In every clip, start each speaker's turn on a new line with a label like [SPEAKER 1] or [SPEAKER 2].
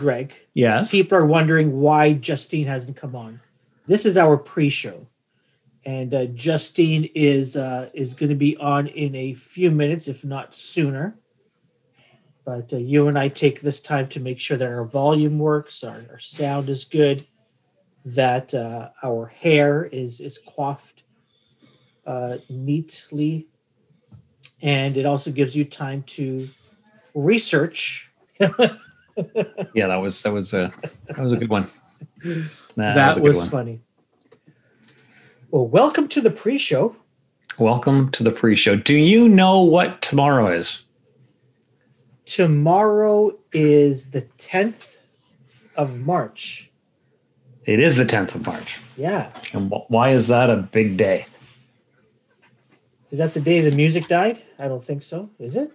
[SPEAKER 1] Greg,
[SPEAKER 2] Yes.
[SPEAKER 1] people are wondering why Justine hasn't come on. This is our pre-show, and Justine is going to be on in a few minutes, if not sooner. But you and I take this time to make sure that our volume works, our sound is good, that our hair is coiffed neatly, and it also gives you time to research.
[SPEAKER 2] Yeah, that was a good one.
[SPEAKER 1] That was funny. Well, welcome to the pre-show.
[SPEAKER 2] Welcome to the pre-show. Do you know what tomorrow is?
[SPEAKER 1] Tomorrow is the 10th of March.
[SPEAKER 2] It is the 10th of March.
[SPEAKER 1] Yeah.
[SPEAKER 2] And why is that a big day?
[SPEAKER 1] Is that the day the music died? I don't think so. Is it?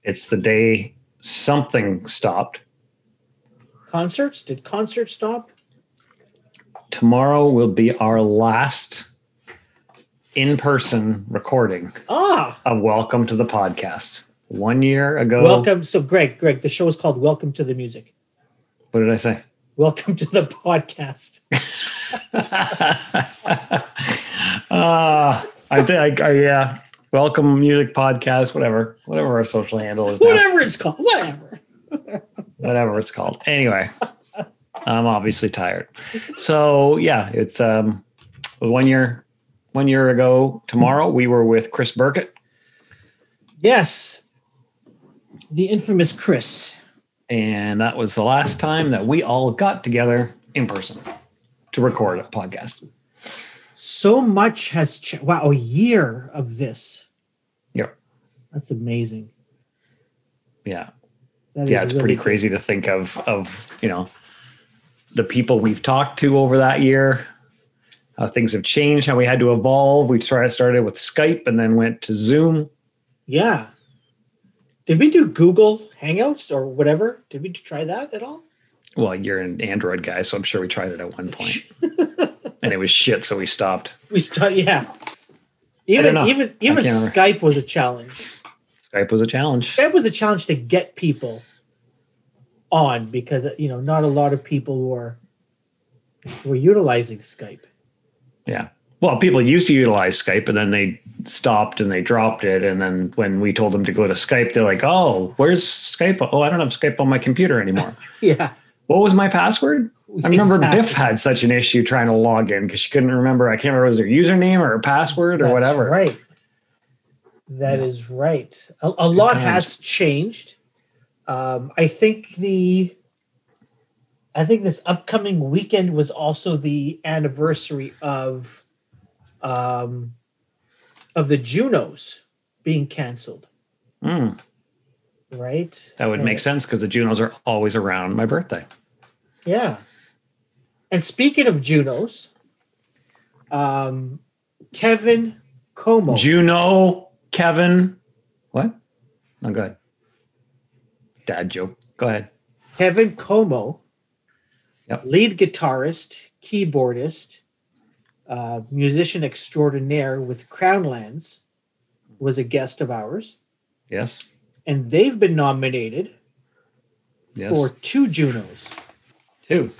[SPEAKER 2] It's the day something stopped.
[SPEAKER 1] Concerts? Did concerts stop?
[SPEAKER 2] Tomorrow will be our last in-person recording of Welcome to the Podcast. 1 year ago.
[SPEAKER 1] Welcome. So Greg, the show is called Welcome to the Music.
[SPEAKER 2] What did I say?
[SPEAKER 1] Welcome to the podcast.
[SPEAKER 2] Yeah. Welcome music podcast, whatever our social handle is.
[SPEAKER 1] Whatever it's called. Whatever
[SPEAKER 2] it's called. Anyway, I'm obviously tired. So yeah, it's 1 year ago tomorrow. We were with Chris Burkett.
[SPEAKER 1] Yes, the infamous Chris.
[SPEAKER 2] And that was the last time that we all got together in person to record a podcast.
[SPEAKER 1] So much has changed. Wow, a year of this.
[SPEAKER 2] Yep.
[SPEAKER 1] That's amazing.
[SPEAKER 2] Yeah.
[SPEAKER 1] It's
[SPEAKER 2] really pretty crazy to think of, the people we've talked to over that year, how things have changed, how we had to evolve. We started with Skype and then went to Zoom.
[SPEAKER 1] Yeah. Did we do Google Hangouts or whatever? Did we try that at all?
[SPEAKER 2] Well, you're an Android guy, so I'm sure we tried it at one point. And it was shit, so we stopped.
[SPEAKER 1] Yeah. Even Skype was a challenge.
[SPEAKER 2] Skype was a challenge.
[SPEAKER 1] Skype was a challenge to get people on because, not a lot of people were utilizing Skype.
[SPEAKER 2] Yeah. Well, people used to utilize Skype and then they stopped and they dropped it. And then when we told them to go to Skype, they're like, oh, where's Skype? Oh, I don't have Skype on my computer anymore.
[SPEAKER 1] Yeah.
[SPEAKER 2] What was my password? I remember Biff had such an issue trying to log in because she couldn't remember. I can't remember, was it her username or her password or whatever.
[SPEAKER 1] Right. That is right. A lot has changed. I think this upcoming weekend was also the anniversary of the Junos being canceled. Right?
[SPEAKER 2] That would make sense because the Junos are always around my birthday.
[SPEAKER 1] Yeah. And speaking of Junos, Kevin Como.
[SPEAKER 2] Juno, Kevin. What? No, go ahead. Dad joke. Go ahead.
[SPEAKER 1] Kevin Como,
[SPEAKER 2] yep.
[SPEAKER 1] Lead guitarist, keyboardist, musician extraordinaire with Crownlands, was a guest of ours.
[SPEAKER 2] Yes.
[SPEAKER 1] And they've been nominated for 2 Junos.
[SPEAKER 2] 2.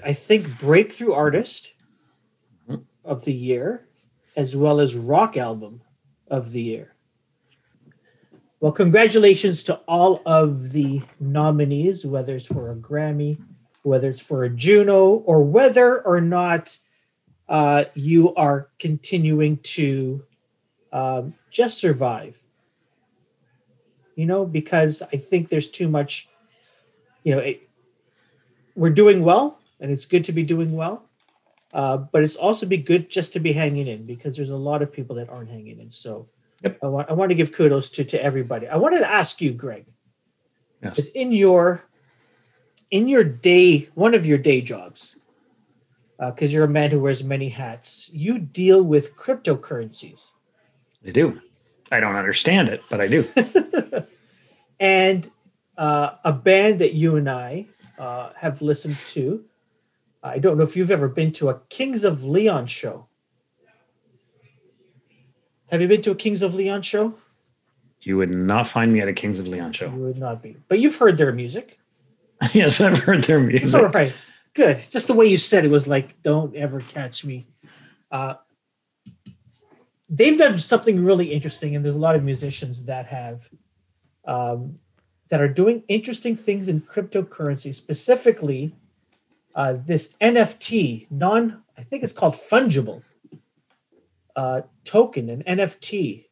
[SPEAKER 1] I think Breakthrough Artist of the Year, as well as Rock Album of the Year. Well, congratulations to all of the nominees, whether it's for a Grammy, whether it's for a Juno, or whether or not you are continuing to just survive. Because I think there's too much, we're doing well, and it's good to be doing well. But it's also be good just to be hanging in because there's a lot of people that aren't hanging in. So I want to give kudos to everybody. I wanted to ask you, Greg, because in your day, one of your day jobs, because you're a man who wears many hats, you deal with cryptocurrencies.
[SPEAKER 2] I do. I don't understand it, but I do.
[SPEAKER 1] And a band that you and I have listened to, I don't know if you've ever been to a Kings of Leon show. Have you been to a Kings of Leon show?
[SPEAKER 2] You would not find me at a Kings of Leon show.
[SPEAKER 1] You would not be. But you've heard their music.
[SPEAKER 2] Yes, I've heard their music.
[SPEAKER 1] All right. Good. Just the way you said it was like, don't ever catch me. They've done something really interesting, and there's a lot of musicians that have that are doing interesting things in cryptocurrency, specifically this NFT, I think it's called fungible token, an NFT.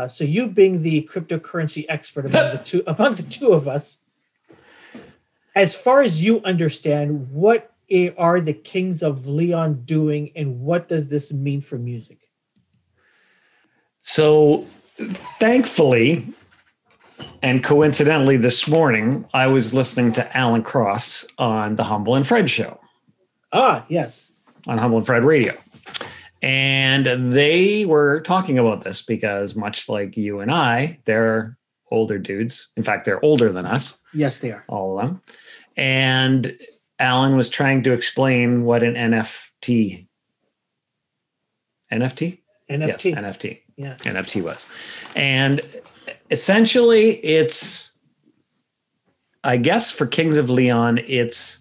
[SPEAKER 1] So you being the cryptocurrency expert among the two of us, as far as you understand, what are the Kings of Leon doing, and what does this mean for music?
[SPEAKER 2] So thankfully, and coincidentally this morning, I was listening to Alan Cross on the Humble and Fred show.
[SPEAKER 1] Ah, yes.
[SPEAKER 2] On Humble and Fred Radio. And they were talking about this because much like you and I, they're older dudes. In fact, they're older than us.
[SPEAKER 1] Yes, they are.
[SPEAKER 2] All of them. And Alan was trying to explain what an NFT. NFT?
[SPEAKER 1] NFT.
[SPEAKER 2] Yes, NFT.
[SPEAKER 1] Yeah.
[SPEAKER 2] NFT was. And essentially it's, I guess for Kings of Leon, it's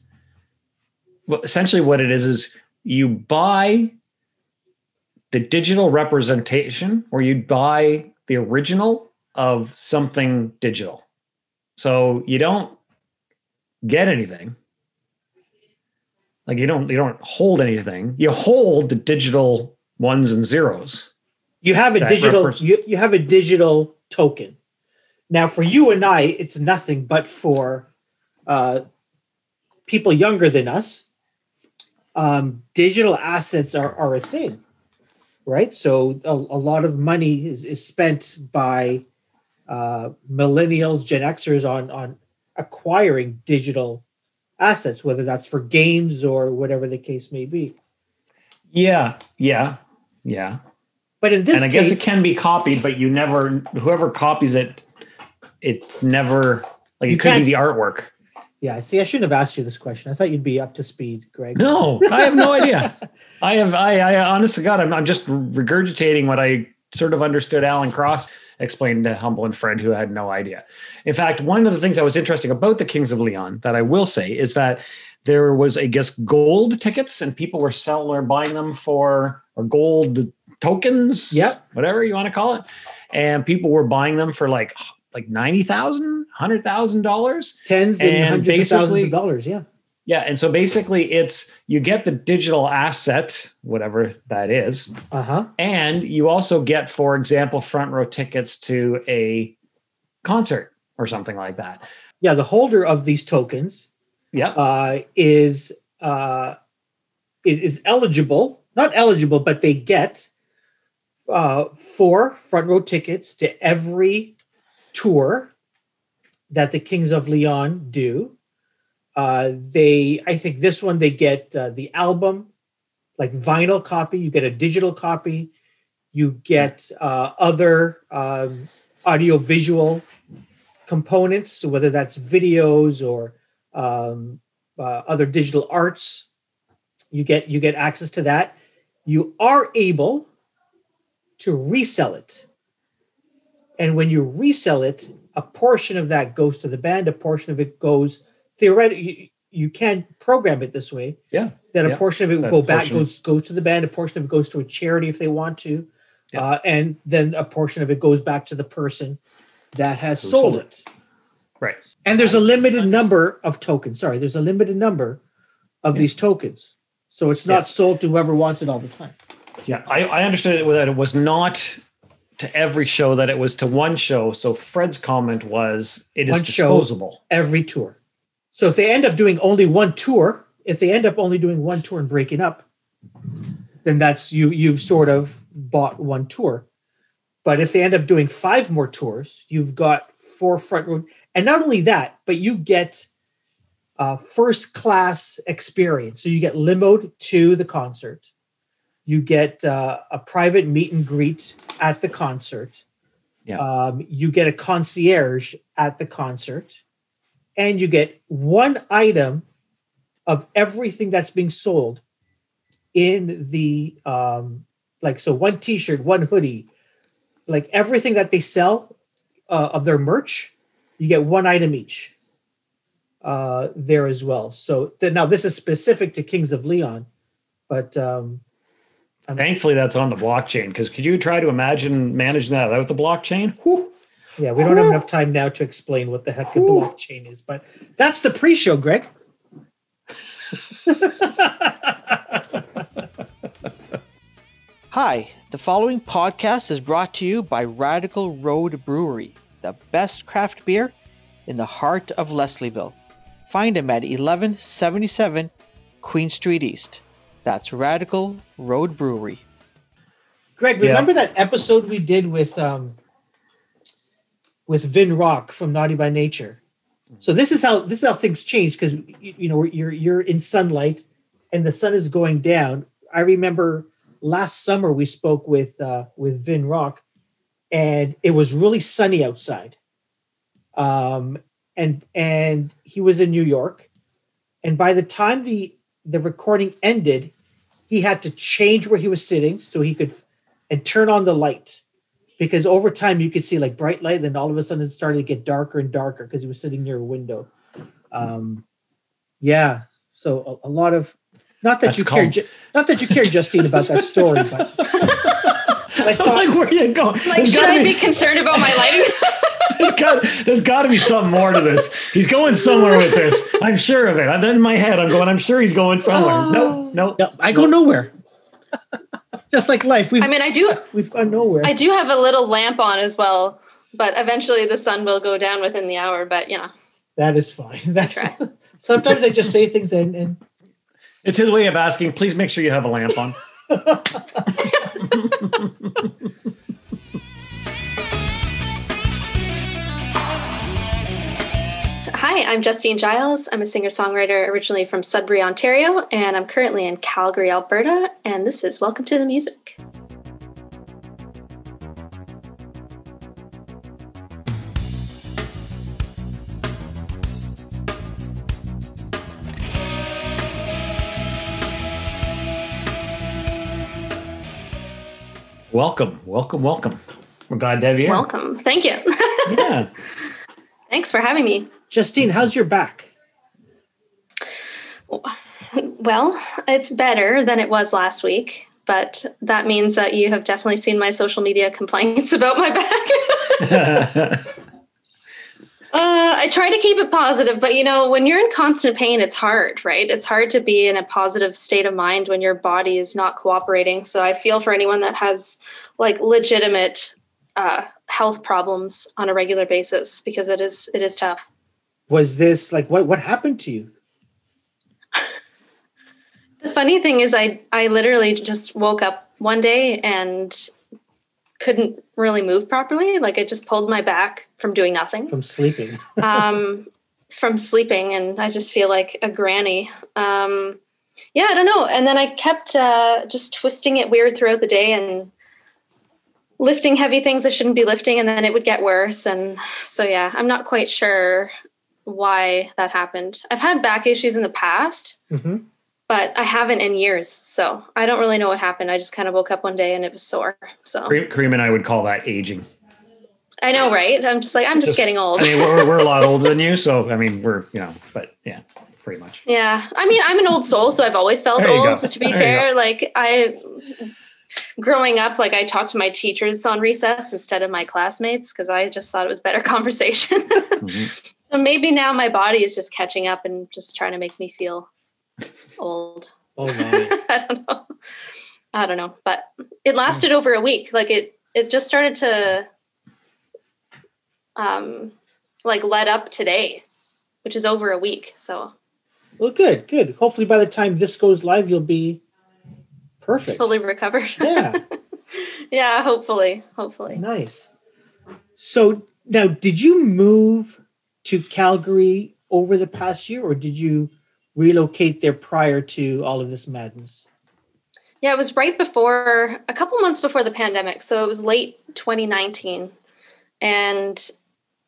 [SPEAKER 2] essentially what it is you buy the digital representation, or you buy the original of something digital. So you don't get anything. Like you don't hold anything. You hold the digital ones and zeros.
[SPEAKER 1] You have a digital you have a digital token. Now for you and I, it's nothing, but for people younger than us, digital assets are a thing. Right. So a lot of money is spent by millennials, Gen Xers on acquiring digital assets, whether that's for games or whatever the case may be.
[SPEAKER 2] Yeah.
[SPEAKER 1] But in this case,
[SPEAKER 2] and I guess it can be copied, but whoever copies it, it's never like it could be the artwork.
[SPEAKER 1] Yeah, see, I shouldn't have asked you this question. I thought you'd be up to speed, Greg.
[SPEAKER 2] No, I have no idea. I honest to God, I'm just regurgitating what I sort of understood Alan Cross explained to Humble and Fred, who had no idea. In fact, one of the things that was interesting about the Kings of Leon that I will say is that there was, I guess, gold tickets, and people were buying them for or gold tokens, whatever you want to call it, and people were buying them for like $90,000, $100,000,
[SPEAKER 1] tens and hundreds of thousands of dollars.
[SPEAKER 2] Yeah. And so basically you get the digital asset, whatever that is. And you also get, for example, front row tickets to a concert or something like that.
[SPEAKER 1] Yeah. The holder of these tokens is eligible, not eligible, but they get 4 front row tickets to every tour that the Kings of Leon do. I think this one, they get the album, like vinyl copy. You get a digital copy. You get other audio visual components, so whether that's videos or other digital arts, you get access to that. You are able to resell it. And when you resell it, a portion of that goes to the band, a portion of it goes, theoretically, you can program it this way. That a portion of it will goes to the band, a portion of it goes to a charity if they want to. And then a portion of it goes back to the person that has sold it.
[SPEAKER 2] Right.
[SPEAKER 1] And there's a limited number of tokens. Sorry, there's a limited number of these tokens. So it's not sold to whoever wants it all the time.
[SPEAKER 2] Yeah, I understood it that it was not to every show, that it was to one show. So Fred's comment was it is disposable.
[SPEAKER 1] Every tour. So if they end up doing only one tour, and breaking up, then that's you've sort of bought one tour. But if they end up doing 5 more tours, you've got 4 front row. And not only that, but you get first class experience. So you get limoed to the concert. You get a private meet and greet at the concert. You get a concierge at the concert. And you get one item of everything that's being sold in the, so one t-shirt, one hoodie, like everything that they sell of their merch, you get one item each there as well. So now this is specific to Kings of Leon, but
[SPEAKER 2] thankfully that's on the blockchain, because could you try to managing that without the blockchain? Whew.
[SPEAKER 1] Yeah, we don't have enough time now to explain what the heck a blockchain is, but that's the pre-show, Greg.
[SPEAKER 3] Hi, the following podcast is brought to you by Radical Road Brewery, the best craft beer in the heart of Leslieville. Find them at 1177 Queen Street East. That's Radical Road Brewery.
[SPEAKER 1] Greg, remember that episode we did with Vin Rock from Naughty by Nature? So this is how things change, because you're in sunlight and the sun is going down. I remember last summer we spoke with Vin Rock, and it was really sunny outside. And he was in New York, and by the time the recording ended, he had to change where he was sitting so he could and turn on the light, because over time you could see like bright light, then all of a sudden it started to get darker and darker because he was sitting near a window. So a lot of not that you care, Justine, about that story, but I thought,
[SPEAKER 2] like, where are you going?
[SPEAKER 4] Like, should I be concerned about my lighting?
[SPEAKER 2] There's got to be something more to this. He's going somewhere with this. I'm sure of it. And then in my head, I'm sure he's going somewhere. No,
[SPEAKER 1] I go nowhere. Just like life. We've gone nowhere.
[SPEAKER 4] I do have a little lamp on as well, but eventually the sun will go down within the hour. But
[SPEAKER 1] that is fine. Sometimes I just say things and
[SPEAKER 2] it's his way of asking, please make sure you have a lamp on.
[SPEAKER 4] Hi, I'm Justine Giles. I'm a singer-songwriter originally from Sudbury, Ontario, and I'm currently in Calgary, Alberta, and this is Welcome to the Music.
[SPEAKER 2] Welcome. We're glad to have you here.
[SPEAKER 4] Welcome. Thank you.
[SPEAKER 2] Yeah.
[SPEAKER 4] Thanks for having me.
[SPEAKER 1] Justine, how's your back?
[SPEAKER 4] Well, it's better than it was last week, but that means that you have definitely seen my social media complaints about my back. I try to keep it positive, but when you're in constant pain, it's hard, right? It's hard to be in a positive state of mind when your body is not cooperating. So I feel for anyone that has like legitimate health problems on a regular basis, because it is tough.
[SPEAKER 1] Was this like what happened to you?
[SPEAKER 4] The funny thing is I literally just woke up one day and couldn't really move properly. Like, I just pulled my back from doing nothing.
[SPEAKER 1] From sleeping.
[SPEAKER 4] And I just feel like a granny. I don't know. And then I kept just twisting it weird throughout the day and lifting heavy things I shouldn't be lifting, and then it would get worse. And so, I'm not quite sure why that happened. I've had back issues in the past, but I haven't in years. So I don't really know what happened. I just kind of woke up one day and it was sore. So
[SPEAKER 2] Kareem and I would call that aging.
[SPEAKER 4] I know, right? I'm just getting old.
[SPEAKER 2] I mean, we're a lot older than you. So, I mean, but yeah, pretty much.
[SPEAKER 4] Yeah. I mean, I'm an old soul, so I've always felt old. So to be fair, growing up, I talked to my teachers on recess instead of my classmates, because I just thought it was better conversation. So maybe now my body is just catching up and just trying to make me feel old.
[SPEAKER 1] Oh my.
[SPEAKER 4] I don't know, but it lasted over a week. It just started to let up today, which is over a week. So,
[SPEAKER 1] well, good. Hopefully by the time this goes live, you'll be perfect.
[SPEAKER 4] Fully recovered.
[SPEAKER 1] Yeah.
[SPEAKER 4] Yeah, hopefully.
[SPEAKER 1] Nice. So now, did you move to Calgary over the past year, or did you relocate there prior to all of this madness?
[SPEAKER 4] Yeah, it was right before, a couple months before the pandemic. So it was late 2019. And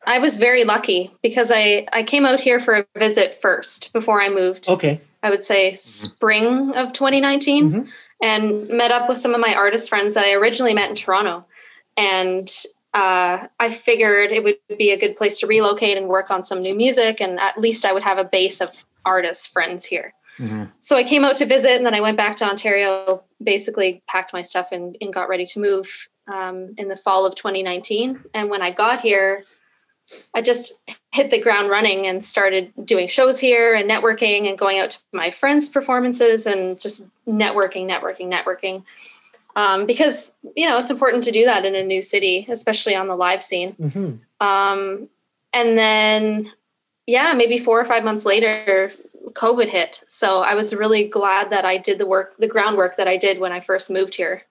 [SPEAKER 4] I was very lucky because I came out here for a visit first before I moved.
[SPEAKER 1] Okay.
[SPEAKER 4] I would say spring of 2019, and met up with some of my artist friends that I originally met in Toronto. And I figured it would be a good place to relocate and work on some new music. And at least I would have a base of artist friends here.
[SPEAKER 2] Mm-hmm.
[SPEAKER 4] So I came out to visit, and then I went back to Ontario, basically packed my stuff and got ready to move in the fall of 2019. And when I got here, I just hit the ground running and started doing shows here and networking and going out to my friends' performances and just networking. Because, it's important to do that in a new city, especially on the live scene.
[SPEAKER 1] Mm-hmm.
[SPEAKER 4] And then, maybe 4 or 5 months later, COVID hit. So I was really glad that I did the groundwork that I did when I first moved here,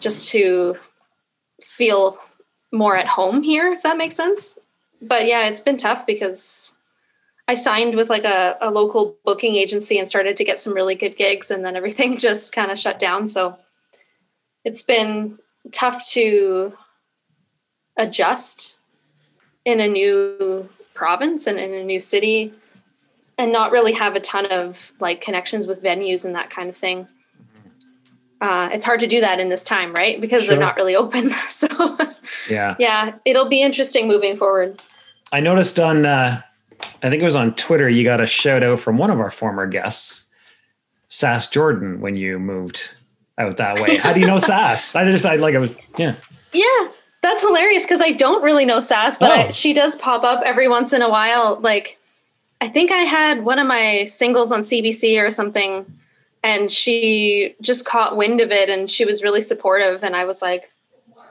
[SPEAKER 4] just to feel more at home here, if that makes sense. But yeah, it's been tough because I signed with like a local booking agency and started to get some really good gigs, and then everything just kind of shut down. So it's been tough to adjust in a new province and in a new city, and not really have a ton of like connections with venues and that kind of thing. It's hard to do that in this time, right? Because they're not really open. So yeah, it'll be interesting moving forward.
[SPEAKER 2] I noticed on, I think it was on Twitter, you got a shout out from one of our former guests, Sass Jordan, when you moved out that way. How do you know Sass? Yeah,
[SPEAKER 4] that's hilarious because I don't really know Sass, but she does pop up every once in a while. Like, I think I had one of my singles on CBC or something, and she just caught wind of it, and she was really supportive. And I was like,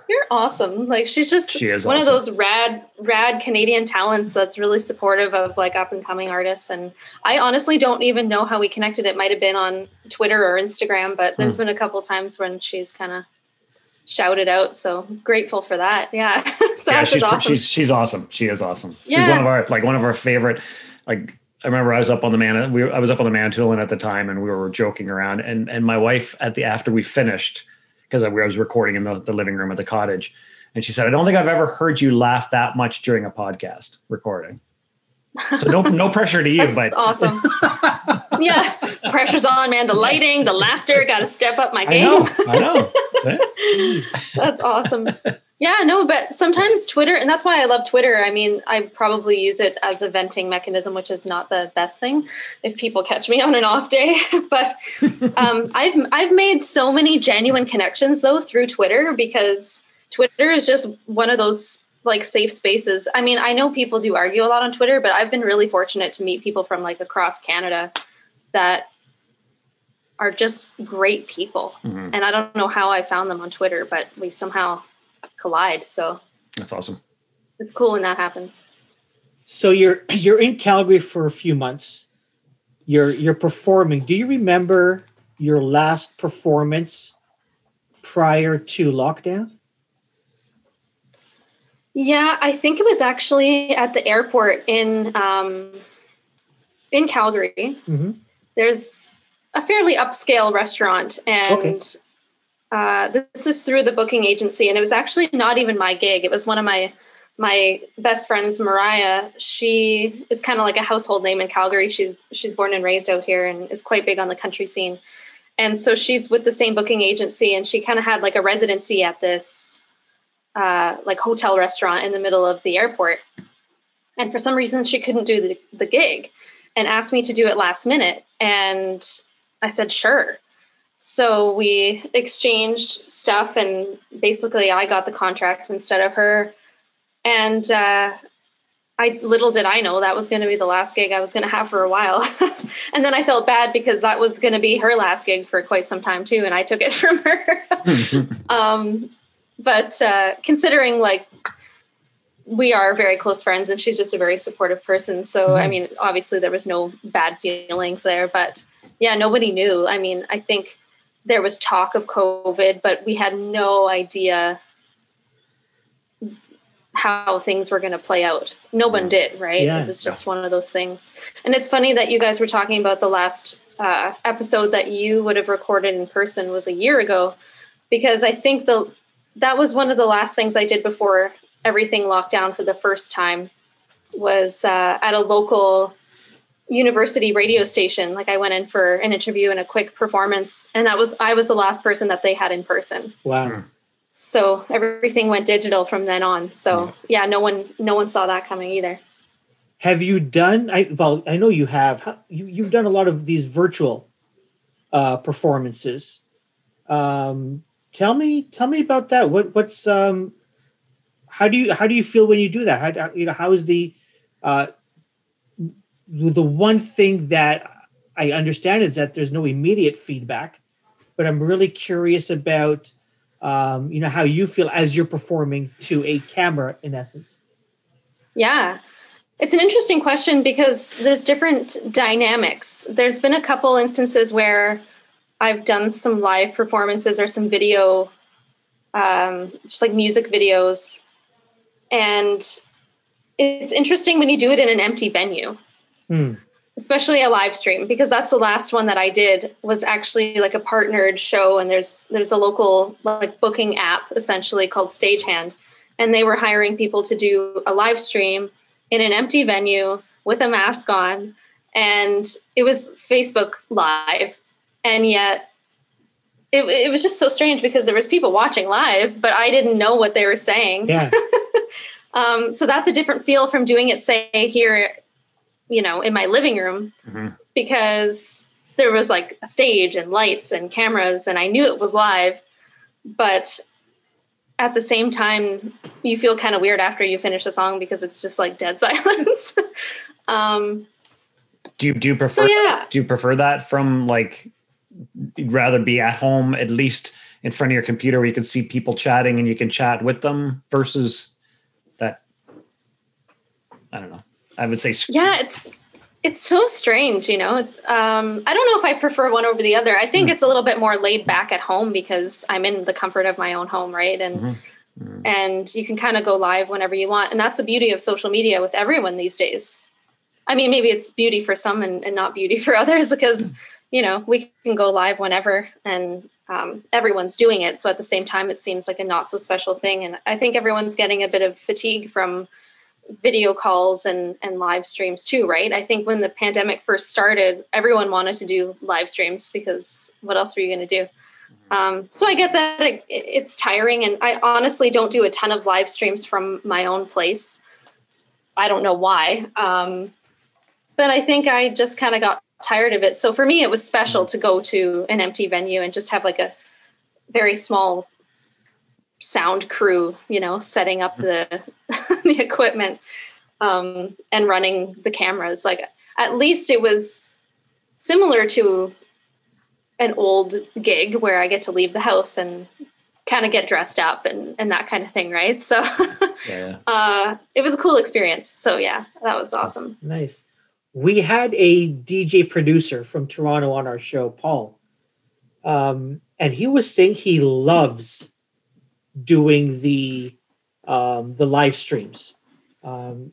[SPEAKER 4] "You're awesome!" Like, she is one of those rad Canadian talents that's really supportive of like up and coming artists. And I honestly don't even know how we connected. It might have been on Twitter or Instagram, but there's been a couple times when she's kind of shouted out. So grateful for that. Yeah,
[SPEAKER 2] she's
[SPEAKER 4] awesome.
[SPEAKER 2] She's awesome. She is awesome.
[SPEAKER 4] Yeah.
[SPEAKER 2] She's one of our favorite. Like, I remember I was up on the Manitoulin at the time, and we were joking around. And my wife after we finished, because I was recording in the living room at the cottage, and she said, "I don't think I've ever heard you laugh that much during a podcast recording." So no pressure to you, but
[SPEAKER 4] awesome. Yeah, pressure's on, man. The lighting, the laughter, got to step up my game.
[SPEAKER 2] I know.
[SPEAKER 4] That's awesome. Yeah, no, but sometimes Twitter, and that's why I love Twitter. I mean, I probably use it as a venting mechanism, which is not the best thing if people catch me on an off day. But I've made so many genuine connections though through Twitter, because Twitter is just one of those like safe spaces. I mean, I know people do argue a lot on Twitter, but I've been really fortunate to meet people from like across Canada that are just great people. Mm-hmm. And I don't know how I found them on Twitter, but we somehow collide. So
[SPEAKER 2] that's awesome.
[SPEAKER 4] It's cool when that happens.
[SPEAKER 1] So you're in Calgary for a few months. You're performing. Do you remember your last performance prior to lockdown?
[SPEAKER 4] Yeah, I think it was actually at the airport in Calgary. Mm-hmm. There's a fairly upscale restaurant, and this is through the booking agency, and it was actually not even my gig. It was one of my best friends, Mariah. She is kind of like a household name in Calgary. She's born and raised out here and is quite big on the country scene. And so she's with the same booking agency, and she kind of had like a residency at this like hotel restaurant in the middle of the airport. And for some reason she couldn't do the gig and asked me to do it last minute. And I said, sure. So we exchanged stuff, and basically I got the contract instead of her. And little did I know that was going to be the last gig I was going to have for a while. And then I felt bad because that was going to be her last gig for quite some time too. And I took it from her. But considering like we are very close friends, and she's just a very supportive person. So, I mean, obviously there was no bad feelings there, but yeah, nobody knew. I mean, I think there was talk of COVID, but we had no idea how things were going to play out. No one did, right? Yeah, it was just one of those things. And it's funny that you guys were talking about the last episode that you would have recorded in person was a year ago, because I think that was one of the last things I did before everything locked down for the first time was at a local university radio station. Like I went in for an interview and a quick performance, and I was the last person that they had in person.
[SPEAKER 1] Wow.
[SPEAKER 4] So everything went digital from then on. So yeah, no one saw that coming either.
[SPEAKER 1] Have you done? I know you have. You've done a lot of these virtual performances. Tell me about that. What's how do you feel when you do that? How is the one thing that I understand is that there's no immediate feedback, but I'm really curious about how you feel as you're performing to a camera, in essence.
[SPEAKER 4] Yeah. It's an interesting question because there's different dynamics. There's been a couple instances where I've done some live performances or some video, just like music videos. And it's interesting when you do it in an empty venue, especially a live stream, because that's the last one that I did was actually like a partnered show. And there's a local like booking app essentially called Stagehand. And they were hiring people to do a live stream in an empty venue with a mask on. And it was Facebook Live. And yet it was just so strange because there was people watching live, but I didn't know what they were saying.
[SPEAKER 1] Yeah.
[SPEAKER 4] So that's a different feel from doing it, say, here, in my living room, because there was like a stage and lights and cameras and I knew it was live, but at the same time, you feel kind of weird after you finish a song because it's just like dead silence.
[SPEAKER 2] Do you prefer?
[SPEAKER 4] So, yeah.
[SPEAKER 2] Do you prefer that from like? You'd rather be at home, at least in front of your computer, where you can see people chatting and you can chat with them, versus that? I don't know. I would say.
[SPEAKER 4] Yeah, it's so strange, I don't know if I prefer one over the other. I think it's a little bit more laid back at home because I'm in the comfort of my own home, right? And and you can kind of go live whenever you want. And that's the beauty of social media with everyone these days. I mean, maybe it's beauty for some and not beauty for others because, we can go live whenever and everyone's doing it. So at the same time, it seems like a not so special thing. And I think everyone's getting a bit of fatigue from video calls and live streams too, right? I think when the pandemic first started, everyone wanted to do live streams because what else were you going to do? So I get that it's tiring, and I honestly don't do a ton of live streams from my own place. I don't know why. But I think I just kind of got tired of it. So for me, it was special to go to an empty venue and just have like a very small sound crew, setting up the the equipment and running the cameras. Like at least it was similar to an old gig where I get to leave the house and kind of get dressed up and that kind of thing, right? So it was a cool experience. So yeah, that was awesome.
[SPEAKER 1] Nice. We had a DJ producer from Toronto on our show, Paul, and he was saying he loves doing the live streams.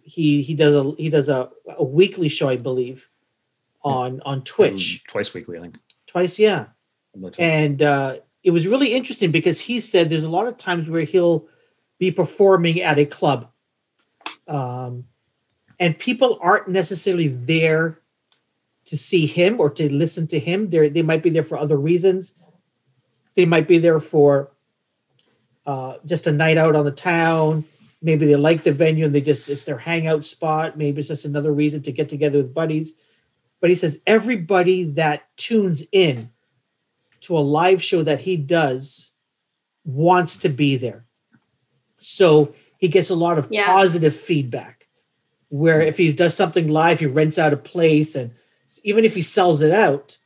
[SPEAKER 1] He does a weekly show, I believe, on Twitch.
[SPEAKER 2] Twice weekly, I think.
[SPEAKER 1] Twice, yeah. And it was really interesting because he said there's a lot of times where he'll be performing at a club. And people aren't necessarily there to see him or to listen to him. They might be there for other reasons. They might be there for just a night out on the town. Maybe they like the venue and it's their hangout spot. Maybe it's just another reason to get together with buddies. But he says everybody that tunes in to a live show that he does wants to be there. So he gets a lot of positive feedback. Where if he does something live, he rents out a place, and even if he sells it out,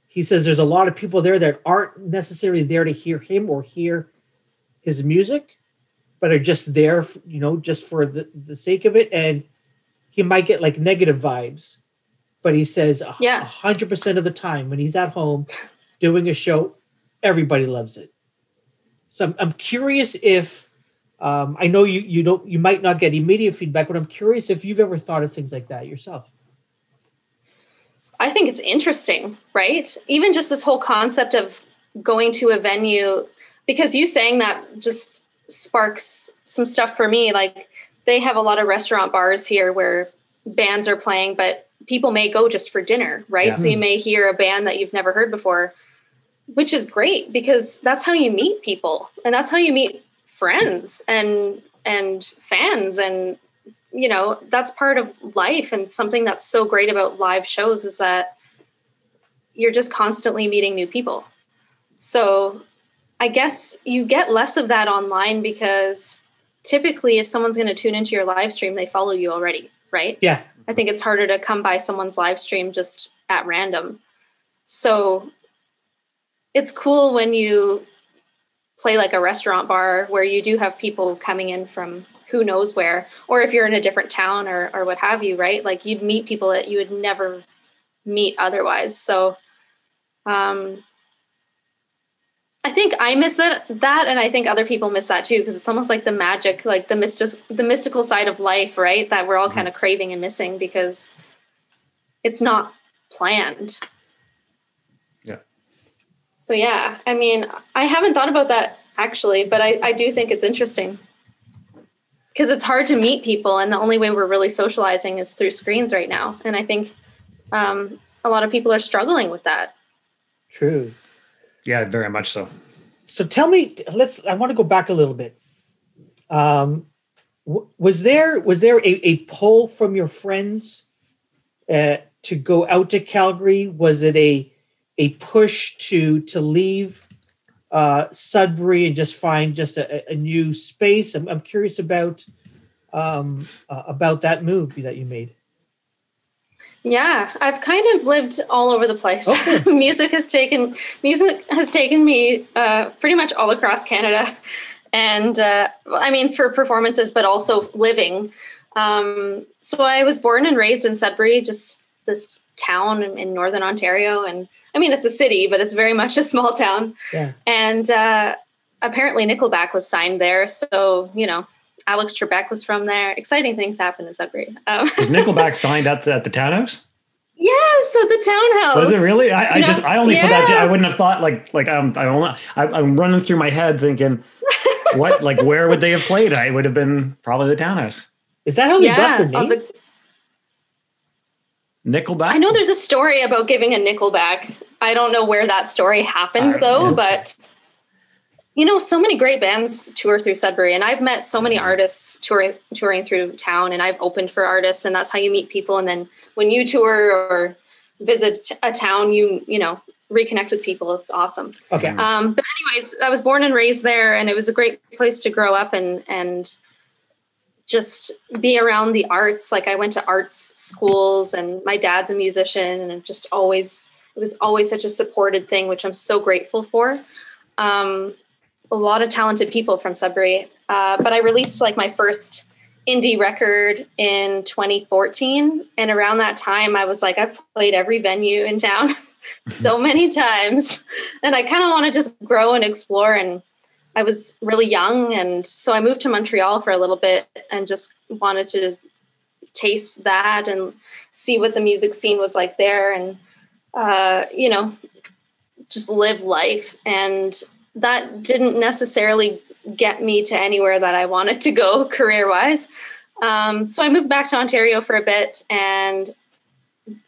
[SPEAKER 1] he says there's a lot of people there that aren't necessarily there to hear him or hear his music, but are just there, just for the sake of it. And he might get like negative vibes, but he says 100% of the time when he's at home doing a show, everybody loves it. So I'm curious if. I know you might not get immediate feedback, but I'm curious if you've ever thought of things like that yourself.
[SPEAKER 4] I think it's interesting, right? Even just this whole concept of going to a venue, because you saying that just sparks some stuff for me. Like they have a lot of restaurant bars here where bands are playing, but people may go just for dinner, right? Yeah. So you may hear a band that you've never heard before, which is great because that's how you meet people. And that's how you meet friends and fans, and that's part of life. And something that's so great about live shows is that you're just constantly meeting new people. So I guess you get less of that online, because typically if someone's going to tune into your live stream, they follow you already, right?
[SPEAKER 1] Yeah.
[SPEAKER 4] I think it's harder to come by someone's live stream just at random. So it's cool when you play like a restaurant bar where you do have people coming in from who knows where, or if you're in a different town or what have you, right? Like you'd meet people that you would never meet otherwise. So I think I miss that, and I think other people miss that too, because it's almost like the magic, like the mystical side of life, right? That we're all kind of craving and missing because it's not planned.
[SPEAKER 2] Yeah.
[SPEAKER 4] So yeah, I mean, I haven't thought about that actually, but I do think it's interesting because it's hard to meet people, and the only way we're really socializing is through screens right now. And I think a lot of people are struggling with that.
[SPEAKER 1] True.
[SPEAKER 2] Yeah, very much so.
[SPEAKER 1] So tell me, I want to go back a little bit. Was there a pull from your friends to go out to Calgary? Was it a push to leave Sudbury and just find just a new space? I'm curious about that move that you made.
[SPEAKER 4] Yeah, I've kind of lived all over the place.
[SPEAKER 1] Okay.
[SPEAKER 4] Music has taken me pretty much all across Canada, and I mean for performances, but also living. So I was born and raised in Sudbury, just this town in northern Ontario, and I mean it's a city, but it's very much a small town.
[SPEAKER 1] Yeah.
[SPEAKER 4] And apparently Nickelback was signed there, so Alex Trebek was from there. Exciting things happen in Sudbury.
[SPEAKER 2] Was Nickelback signed at the townhouse?
[SPEAKER 4] Yes, at the townhouse.
[SPEAKER 2] Was it really? I only put that. I wouldn't have thought I'm running through my head thinking, what, like, where would they have played? I would have been probably the townhouse.
[SPEAKER 1] Is that how they got their name?
[SPEAKER 2] Nickelback?
[SPEAKER 4] I know there's a story about giving a Nickelback. I don't know where that story happened though, but so many great bands tour through Sudbury, and I've met so many artists touring through town, and I've opened for artists, and that's how you meet people. And then when you tour or visit a town, you reconnect with people. It's awesome.
[SPEAKER 1] Okay.
[SPEAKER 4] But anyways, I was born and raised there, and it was a great place to grow up and just be around the arts. Like I went to arts schools, and my dad's a musician, and it was always such a supported thing, which I'm so grateful for. A lot of talented people from Sudbury. But I released like my first indie record in 2014. And around that time, I was like, I've played every venue in town so many times. And I kind of want to just grow and explore. And I was really young. And so I moved to Montreal for a little bit and just wanted to taste that and see what the music scene was like there. And, just live life. And that didn't necessarily get me to anywhere that I wanted to go career-wise. So I moved back to Ontario for a bit, and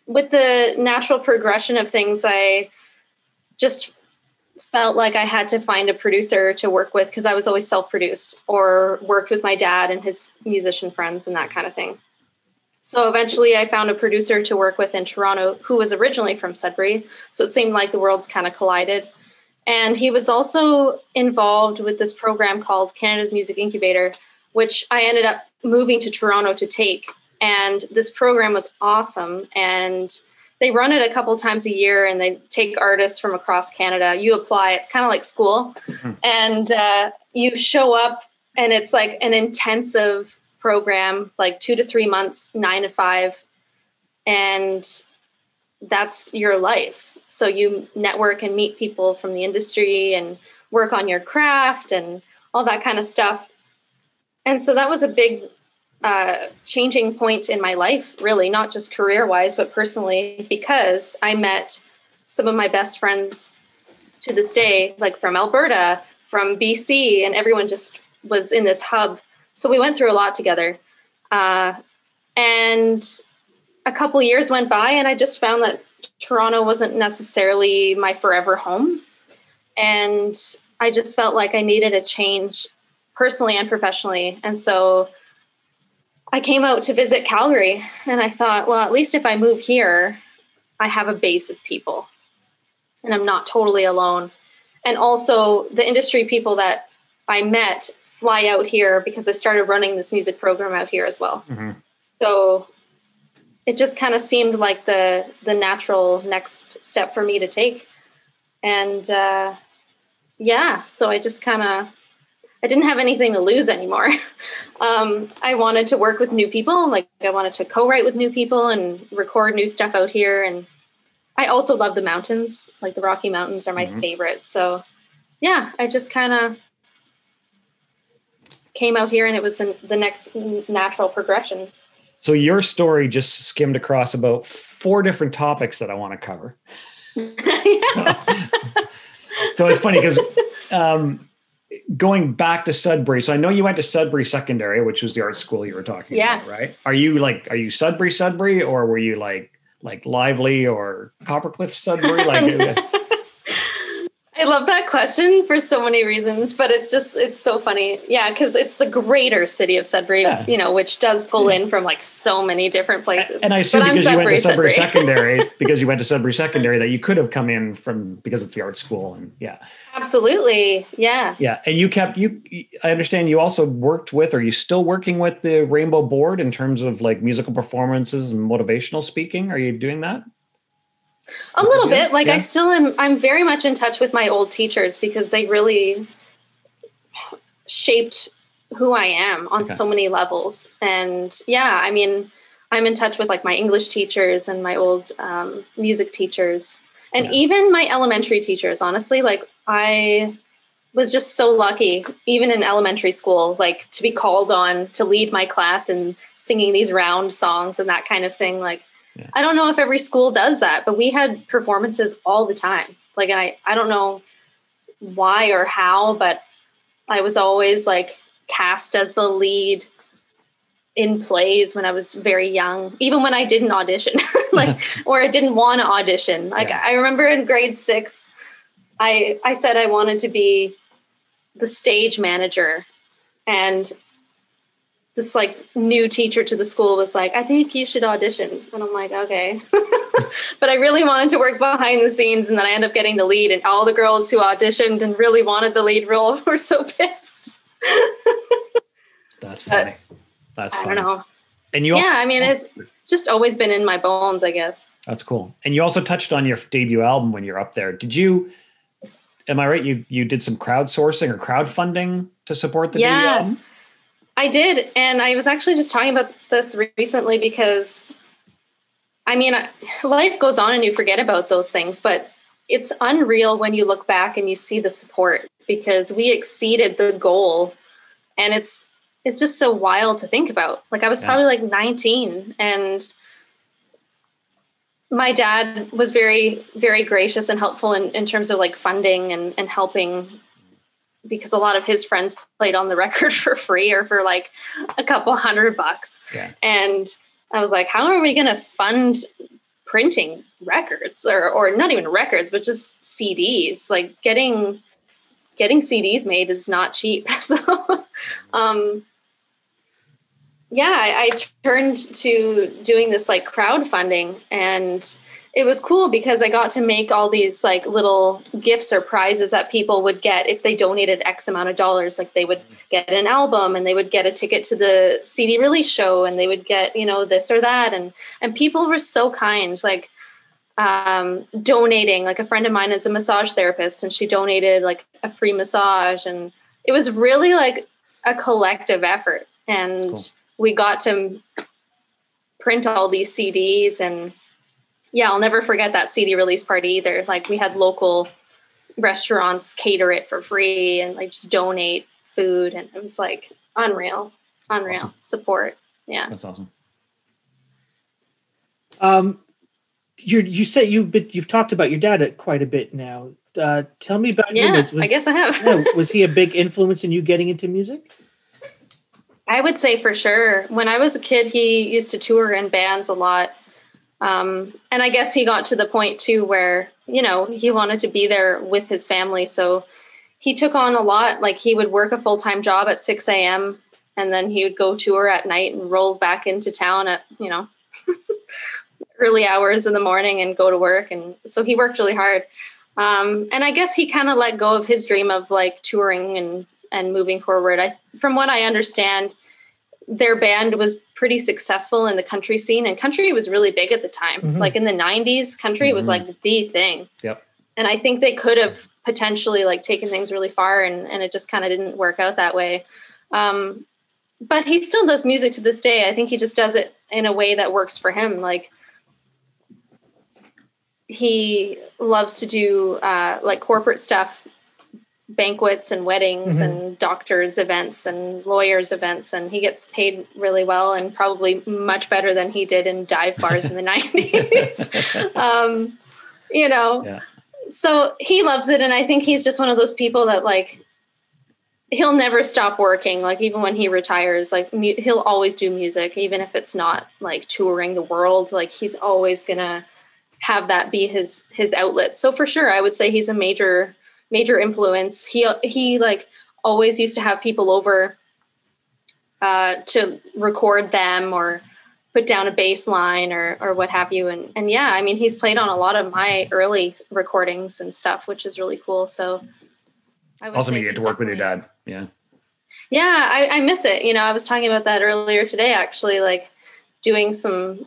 [SPEAKER 4] with the natural progression of things, I just felt like I had to find a producer to work with, because I was always self-produced or worked with my dad and his musician friends and that kind of thing. So eventually I found a producer to work with in Toronto who was originally from Sudbury. So it seemed like the worlds kind of collided. And he was also involved with this program called Canada's Music Incubator, which I ended up moving to Toronto to take. And this program was awesome. And they run it a couple times a year, and they take artists from across Canada. You apply, it's kind of like school. Mm-hmm. And you show up, and it's like an intensive program, like 2 to 3 months, 9 to 5. And that's your life. So you network and meet people from the industry and work on your craft and all that kind of stuff. And so that was a big changing point in my life, really, not just career-wise, but personally, because I met some of my best friends to this day, like from Alberta, from BC, and everyone just was in this hub. So we went through a lot together. And a couple years went by, and I just found that Toronto wasn't necessarily my forever home. And I just felt like I needed a change personally and professionally. And so I came out to visit Calgary, and I thought, well, at least if I move here, I have a base of people and I'm not totally alone. And also the industry people that I met fly out here because I started running this music program out here as well. Mm-hmm. So it just kind of seemed like the natural next step for me to take. And so I just I didn't have anything to lose anymore. I wanted to work with new people. Like I wanted to co-write with new people and record new stuff out here. And I also love the mountains. Like the Rocky Mountains are my favorite. So yeah, I just kind of came out here, and it was the next natural progression.
[SPEAKER 2] So your story just skimmed across about 4 different topics that I want to cover. So it's funny because going back to Sudbury. So I know you went to Sudbury Secondary, which was the art school you were talking about, right? Are you Sudbury, or were you like Lively or Coppercliff Sudbury?
[SPEAKER 4] I love that question for so many reasons, but it's so funny. Yeah, because it's the greater city of Sudbury, which does pull in from like so many different places.
[SPEAKER 2] And I assume because you went to Sudbury Secondary, that you could have come in because it's the art school. And
[SPEAKER 4] absolutely. Yeah.
[SPEAKER 2] Yeah. And I understand you also are you still working with the Rainbow Board in terms of like musical performances and motivational speaking? Are you doing that?
[SPEAKER 4] A little bit. Like I'm very much in touch with my old teachers because they really shaped who I am on so many levels. And I'm in touch with like my English teachers and my old music teachers and even my elementary teachers. Honestly, like I was just so lucky, even in elementary school, like to be called on to lead my class and singing these round songs and that kind of thing. Like, I don't know if every school does that, but we had performances all the time. Like, I don't know why or how, but I was always like cast as the lead in plays when I was very young, even when I didn't audition, or I didn't want to audition. Like I remember in grade 6, I said I wanted to be the stage manager, and this like new teacher to the school was like, I think you should audition. And I'm like, okay. But I really wanted to work behind the scenes. And then I ended up getting the lead, and all the girls who auditioned and really wanted the lead role were so pissed.
[SPEAKER 2] That's funny. That's funny.
[SPEAKER 4] I don't know.
[SPEAKER 2] And
[SPEAKER 4] it's just always been in my bones, I guess.
[SPEAKER 2] That's cool. And you also touched on your debut album when you're up there. Am I right? You did some crowdsourcing or crowdfunding to support the debut album?
[SPEAKER 4] I did. And I was actually just talking about this recently because, life goes on and you forget about those things, but it's unreal when you look back and you see the support, because we exceeded the goal. And it's just so wild to think about. Like I was probably like 19, and my dad was very, very gracious and helpful in terms of like funding and helping, because a lot of his friends played on the record for free or for like a couple $100. Yeah. And I was like, how are we going to fund printing records or not even records, but just CDs? Like getting CDs made is not cheap. So, I turned to doing this like crowdfunding, and it was cool because I got to make all these like little gifts or prizes that people would get if they donated X amount of dollars. Like they would get an album, and they would get a ticket to the CD release show, and they would get, this or that. And people were so kind, like donating. Like a friend of mine is a massage therapist, and she donated like a free massage. And it was really like a collective effort. And we got to print all these CDs, and I'll never forget that CD release party either. Like we had local restaurants cater it for free and like just donate food. And it was like unreal awesome. Support. Yeah.
[SPEAKER 2] That's awesome.
[SPEAKER 1] You say you've talked about your dad quite a bit now. Tell me about him.
[SPEAKER 4] I guess I have.
[SPEAKER 1] Was he a big influence in you getting into music?
[SPEAKER 4] I would say for sure. When I was a kid, he used to tour in bands a lot. And I guess he got to the point too where, he wanted to be there with his family. So he took on a lot. Like he would work a full-time job at 6 a.m. and then he would go tour at night and roll back into town at, early hours in the morning and go to work. And so he worked really hard. And I guess he kind of let go of his dream of like touring and moving forward. From what I understand, their band was pretty successful in the country scene, and country was really big at the time. Mm-hmm. Like in the 90s, country was like the thing.
[SPEAKER 2] Yep.
[SPEAKER 4] And I think they could have potentially like taken things really far, and it just kind of didn't work out that way. But he still does music to this day. I think he just does it in a way that works for him. Like he loves to do like corporate stuff, banquets and weddings and doctors events and lawyers events. And he gets paid really well, and probably much better than he did in dive bars in the 90s. Yeah. So he loves it. And I think he's just one of those people that like, he'll never stop working. Like even when he retires, like he'll always do music, even if it's not like touring the world. Like he's always gonna have that be his outlet. So for sure, I would say he's a major influence. He like always used to have people over to record them or put down a bass line or what have you. And yeah, I mean, he's played on a lot of my early recordings and stuff, which is really cool. So I would
[SPEAKER 2] also, you get to work with your dad. Yeah.
[SPEAKER 4] Yeah. I miss it. I was talking about that earlier today, actually, like doing some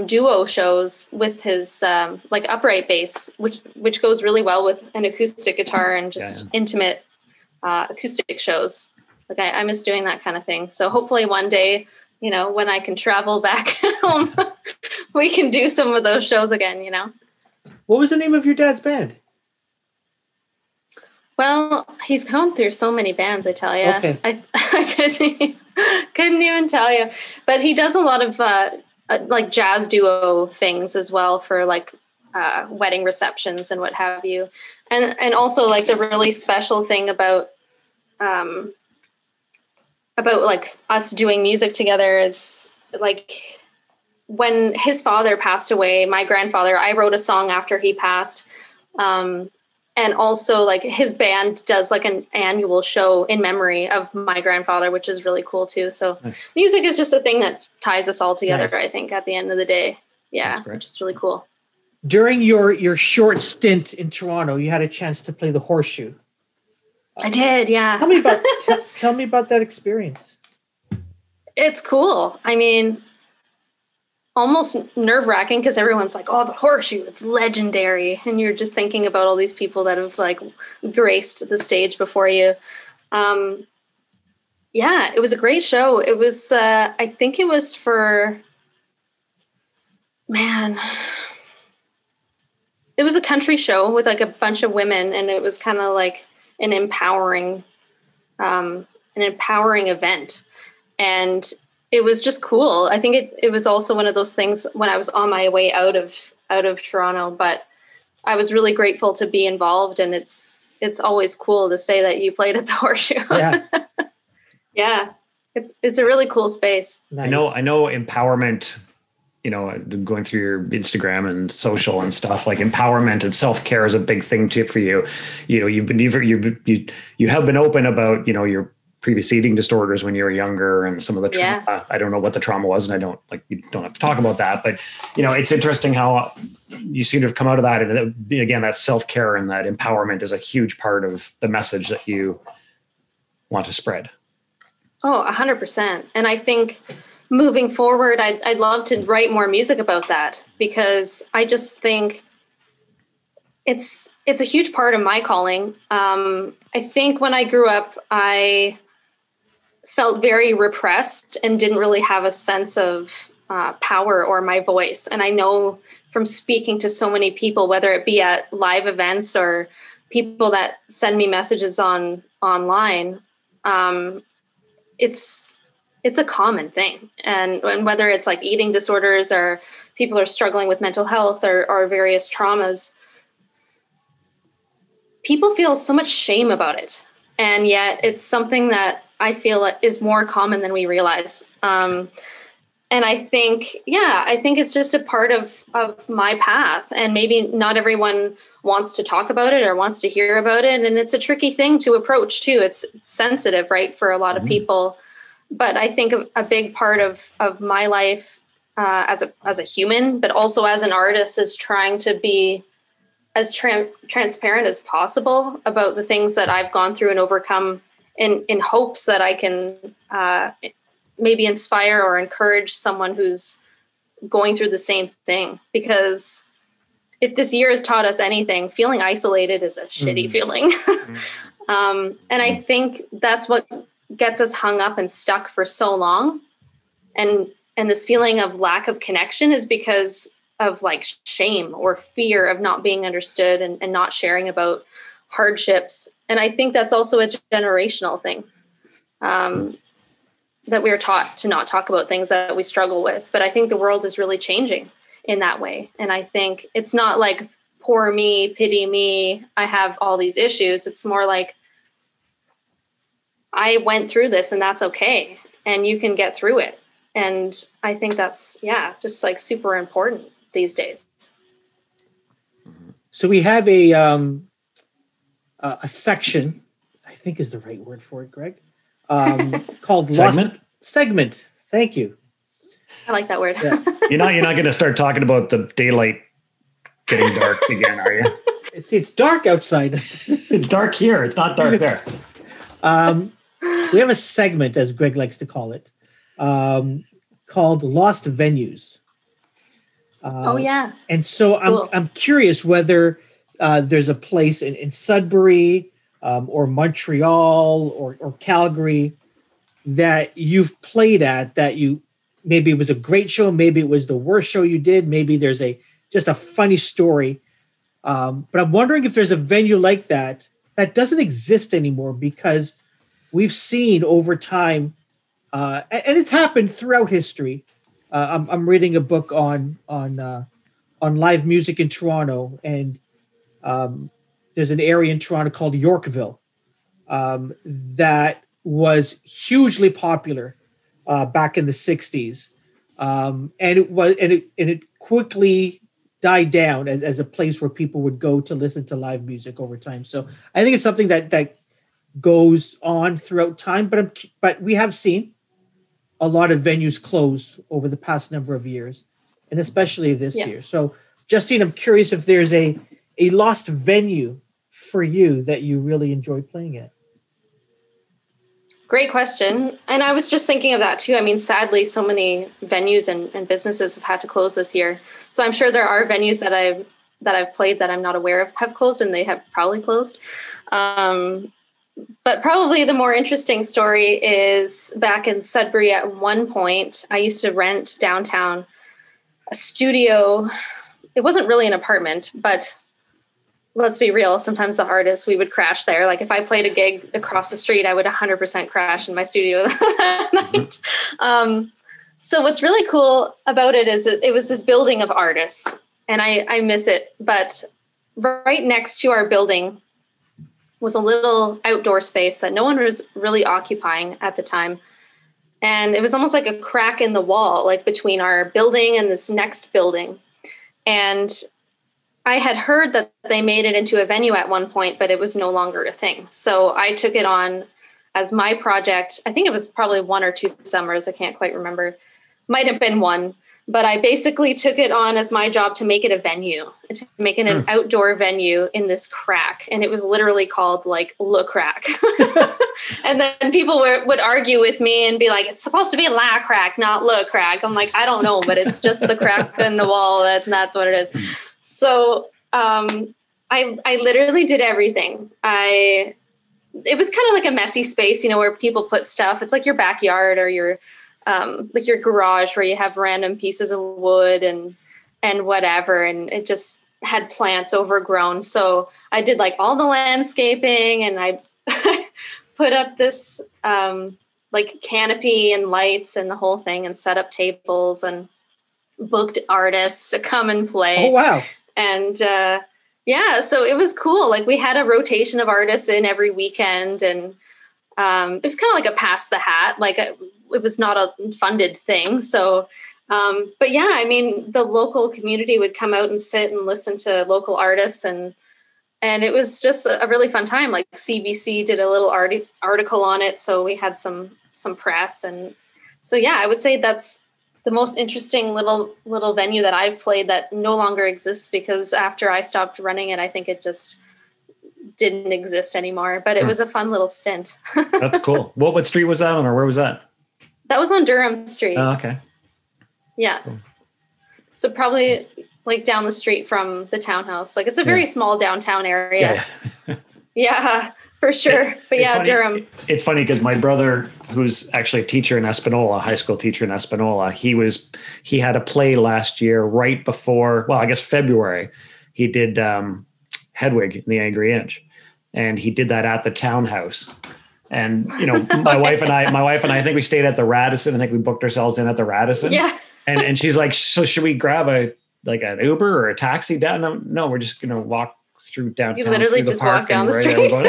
[SPEAKER 4] duo shows with his like upright bass, which goes really well with an acoustic guitar and just intimate acoustic shows. Like I miss doing that kind of thing. So hopefully one day, when I can travel back home, we can do some of those shows again,
[SPEAKER 1] What was the name of your dad's band?
[SPEAKER 4] Well, he's gone through so many bands, I tell you.
[SPEAKER 1] Okay.
[SPEAKER 4] I couldn't even tell you. But he does a lot of like jazz duo things as well for like wedding receptions and what have you. And also like the really special thing about like us doing music together is like when his father passed away, my grandfather, I wrote a song after he passed. And also like his band does like an annual show in memory of my grandfather, which is really cool too. So nice. Music is just a thing that ties us all together, nice. I think, at the end of the day. Yeah, which is really cool.
[SPEAKER 1] During your short stint in Toronto, you had a chance to play the Horseshoe.
[SPEAKER 4] I did, yeah.
[SPEAKER 1] Tell me about that experience.
[SPEAKER 4] It's cool. I mean, almost nerve-wracking because everyone's like, oh, the Horseshoe, it's legendary. And you're just thinking about all these people that have like graced the stage before you. Yeah, it was a great show. It was, I think it was it was a country show with like a bunch of women, and it was kind of like an empowering event. And it was just cool. I think it was also one of those things when I was on my way out of Toronto, but I was really grateful to be involved. And it's always cool to say that you played at the Horseshoe. Yeah. Yeah. It's a really cool space.
[SPEAKER 2] Nice. I know empowerment, going through your Instagram and social and stuff, like empowerment and self-care is a big thing too for you. You have been open about, your previous eating disorders when you were younger and some of the trauma. Yeah. I don't know what the trauma was, and you don't have to talk about that, but it's interesting how you seem to have come out of that. And again, that self-care and that empowerment is a huge part of the message that you want to spread.
[SPEAKER 4] Oh, 100%. And I think moving forward, I'd love to write more music about that, because I just think it's a huge part of my calling. I think when I grew up, I felt very repressed and didn't really have a sense of power or my voice. And I know from speaking to so many people, whether it be at live events or people that send me messages online, it's a common thing. And whether it's like eating disorders or people are struggling with mental health or various traumas, people feel so much shame about it. And yet it's something that I feel is more common than we realize. And And I think it's just a part of my path, and maybe not everyone wants to talk about it or wants to hear about it. And it's a tricky thing to approach too. It's sensitive, right, for a lot of people. But I think a big part of my life as a human, but also as an artist, is trying to be as transparent as possible about the things that I've gone through and overcome, in hopes that I can maybe inspire or encourage someone who's going through the same thing. Because if this year has taught us anything, feeling isolated is a shitty feeling. And I think that's what gets us hung up and stuck for so long. And this feeling of lack of connection is because of like shame or fear of not being understood and not sharing about hardships. And I think that's also a generational thing, that we are taught to not talk about things that we struggle with. But I think the world is really changing in that way. And I think it's not like, poor me, pity me, I have all these issues. It's more like, I went through this and that's okay. And you can get through it. And I think that's, just like super important these days.
[SPEAKER 1] So we have a section, I think is the right word for it, Greg, called segment. Thank you.
[SPEAKER 4] I like that word.
[SPEAKER 1] Yeah.
[SPEAKER 2] You're not going to start talking about the daylight getting dark again, are you?
[SPEAKER 1] It's dark outside.
[SPEAKER 2] It's dark here. It's not dark there.
[SPEAKER 1] We have a segment, as Greg likes to call it, called Lost Venues. And so cool. I'm curious whether there's a place in Sudbury or Montreal or Calgary that you've played at that maybe it was a great show, maybe it was the worst show you did, maybe there's just a funny story. But I'm wondering if there's a venue like that doesn't exist anymore, because we've seen over time, and it's happened throughout history. I'm reading a book on live music in Toronto, and there's an area in Toronto called Yorkville that was hugely popular back in the 60s, and it quickly died down as a place where people would go to listen to live music over time. So I think it's something that goes on throughout time, but we have seen a lot of venues close over the past number of years, and especially this year. So, Justine, I'm curious if there's a lost venue for you that you really enjoy playing at.
[SPEAKER 4] Great question. And I was just thinking of that too. I mean, sadly, so many venues and businesses have had to close this year. So I'm sure there are venues that I've played that I'm not aware of have closed, and they have probably closed. But probably the more interesting story is back in Sudbury. At one point, I used to rent downtown a studio. It wasn't really an apartment, but let's be real. Sometimes the artists, we would crash there. Like if I played a gig across the street, I would 100% crash in my studio that night. So what's really cool about it is it was this building of artists, and I miss it. But right next to our building was a little outdoor space that no one was really occupying at the time. And it was almost like a crack in the wall, like between our building and this next building. And I had heard that they made it into a venue at one point, but it was no longer a thing. So I took it on as my project. I think it was probably 1 or 2 summers. I can't quite remember. Might have been 1. But I basically took it on as my job to make it a venue, to make it an outdoor venue in this crack. And it was literally called like Le Crack. And then people would argue with me and be like, it's supposed to be La Crack, not Le Crack. I'm like, I don't know, but it's just the crack in the wall. That's what it is. So I literally did everything. It was kind of like a messy space, where people put stuff. It's like your backyard or your like your garage where you have random pieces of wood and whatever. And it just had plants overgrown. So I did like all the landscaping, and I put up this like canopy and lights and the whole thing, and set up tables and booked artists to come and play.
[SPEAKER 1] Oh, wow.
[SPEAKER 4] And so it was cool. Like we had a rotation of artists in every weekend, and it was kind of like a pass the hat. Like it was not a funded thing. So, but yeah, I mean, the local community would come out and sit and listen to local artists, and it was just a really fun time. Like CBC did a little article on it, so we had some press, and so yeah, I would say that's the most interesting little venue that I've played that no longer exists, because after I stopped running it, I think it just didn't exist anymore. But it was a fun little stint.
[SPEAKER 2] That's cool. What street was that on, or where was that?
[SPEAKER 4] That was on Durham Street.
[SPEAKER 2] Oh, okay.
[SPEAKER 4] Yeah. Cool. So probably like down the street from the townhouse. Like it's a very small downtown area. Yeah, for sure. But yeah, funny. Durham.
[SPEAKER 2] It's funny because my brother, who's actually a teacher in Espanola, high school teacher in Espanola, he had a play last year right before, well, I guess February. He did Hedwig in the Angry Inch, and he did that at the townhouse. And my wife and I think we stayed at the Radisson. I think we booked ourselves in at the Radisson.
[SPEAKER 4] Yeah.
[SPEAKER 2] And she's like, so should we grab an Uber or a taxi down? No, we're just gonna walk through downtown.
[SPEAKER 4] You literally just walk down the street.
[SPEAKER 2] I don't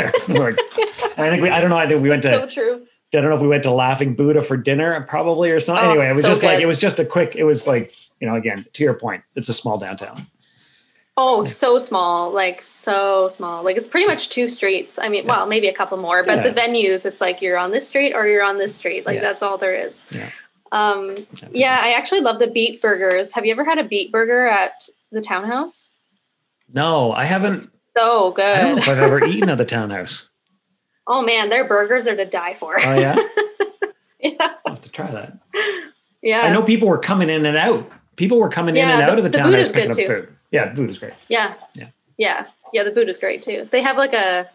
[SPEAKER 2] know. I think we went to.
[SPEAKER 4] So true.
[SPEAKER 2] I don't know if we went to Laughing Buddha for dinner, probably, or something. Anyway, it was just good. It was just a quick. It was like, again, to your point, it's a small downtown.
[SPEAKER 4] Oh, so small, like so small. Like it's pretty much two streets. I mean, well, maybe a couple more, but the venues, it's like you're on this street or you're on this street. Like that's all there is. Yeah. I actually love the Beet Burgers. Have you ever had a Beet Burger at the townhouse?
[SPEAKER 2] No, I haven't.
[SPEAKER 4] It's so good.
[SPEAKER 2] I don't know if I've ever eaten at the townhouse.
[SPEAKER 4] Oh man, their burgers are to die for.
[SPEAKER 2] Oh yeah?
[SPEAKER 4] Yeah.
[SPEAKER 2] I'll have to try that.
[SPEAKER 4] Yeah.
[SPEAKER 2] I know people were coming in and out. People were coming in and out of the townhouse picking up food. Yeah, the food is great.
[SPEAKER 4] Yeah. Yeah, the food is great too. They have like a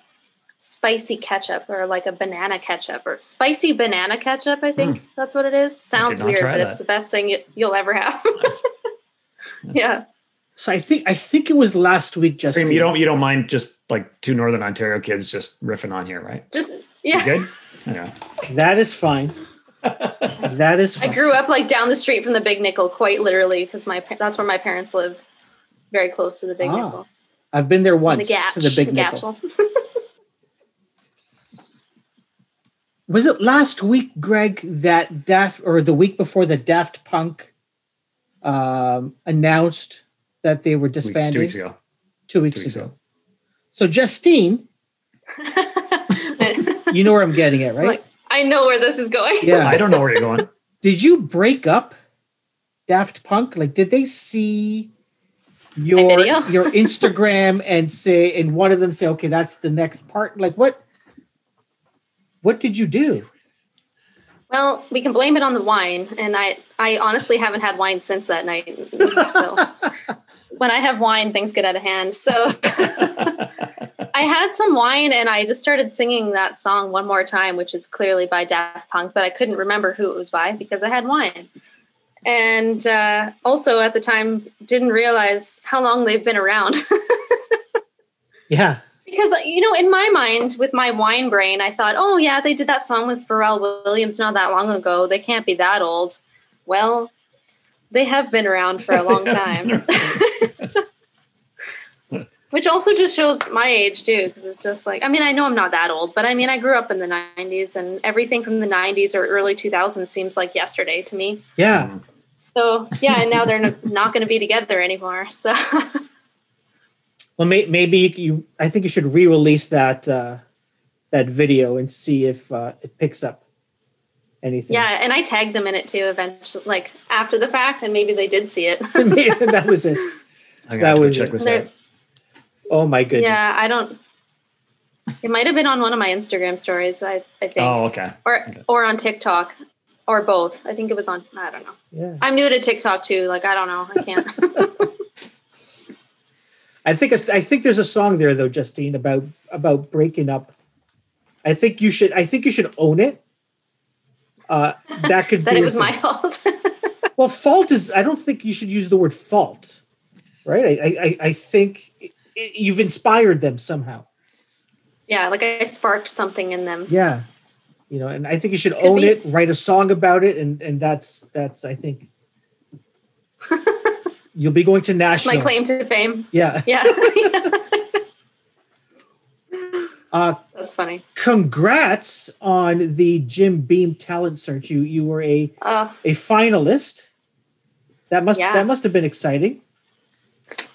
[SPEAKER 4] spicy ketchup or like a banana ketchup or spicy banana ketchup, I think that's what it is. Sounds weird, but it's the best thing you'll ever have. Yeah.
[SPEAKER 1] So I think it was last week, Justine.
[SPEAKER 2] You don't mind just like two Northern Ontario kids just riffing on here, right?
[SPEAKER 4] Just yeah.
[SPEAKER 2] You good? Yeah.
[SPEAKER 1] That is fine. That is fine.
[SPEAKER 4] I grew up like down the street from the Big Nickel, quite literally, because that's where my parents live, very close to the Big Nickel.
[SPEAKER 1] I've been there once to the Big Nickel. Was it last week, Greg, that the week before the Daft Punk announced that they were disbanding?
[SPEAKER 2] 2 weeks ago.
[SPEAKER 1] 2 weeks ago. So Justine, you know where I'm getting at, right?
[SPEAKER 4] Like, I know where this is going.
[SPEAKER 2] Yeah, I don't know where you're going.
[SPEAKER 1] Did you break up Daft Punk? Like, did they see your Instagram and one of them say, okay, that's the next part? Like, what did you do?
[SPEAKER 4] Well, we can blame it on the wine, and I honestly haven't had wine since that night. So when I have wine, things get out of hand. So I had some wine, and I just started singing that song One More Time, which is clearly by Daft Punk, but I couldn't remember who it was by because I had wine. And also at the time, didn't realize how long they've been around.
[SPEAKER 1] Yeah.
[SPEAKER 4] Because, in my mind, with my wine brain, I thought, oh, yeah, they did that song with Pharrell Williams not that long ago. They can't be that old. Well, they have been around for a long time. Which also just shows my age, too, because it's just like, I mean, I know I'm not that old, but I mean, I grew up in the 90s, and everything from the 90s or early 2000s seems like yesterday to me.
[SPEAKER 1] Yeah.
[SPEAKER 4] So, yeah, and now they're not going to be together anymore, so...
[SPEAKER 1] Well, maybe I think you should re-release that video and see if it picks up anything.
[SPEAKER 4] Yeah, and I tagged them in it too eventually, like after the fact, and maybe they did see it.
[SPEAKER 1] That was it.
[SPEAKER 2] That was check this out.
[SPEAKER 1] Oh my goodness.
[SPEAKER 4] Yeah, I don't. It might have been on one of my Instagram stories. I think.
[SPEAKER 2] Oh, okay.
[SPEAKER 4] Or on TikTok, or both. I think it was on. I don't know.
[SPEAKER 1] Yeah.
[SPEAKER 4] I'm new to TikTok too. Like I don't know. I can't.
[SPEAKER 1] I think there's a song there though, Justine, about breaking up. I think you should own it. That could
[SPEAKER 4] that
[SPEAKER 1] be
[SPEAKER 4] it was my fault.
[SPEAKER 1] Well, fault is. I don't think you should use the word fault, right? I think you've inspired them somehow.
[SPEAKER 4] Yeah, like I sparked something in them.
[SPEAKER 1] Yeah, and I think you should own it. Write a song about it, and that's I think. You'll be going to national.
[SPEAKER 4] My claim to fame.
[SPEAKER 1] Yeah.
[SPEAKER 4] Yeah. That's funny.
[SPEAKER 1] Congrats on the Jim Beam talent search. You were a finalist. That must have been exciting.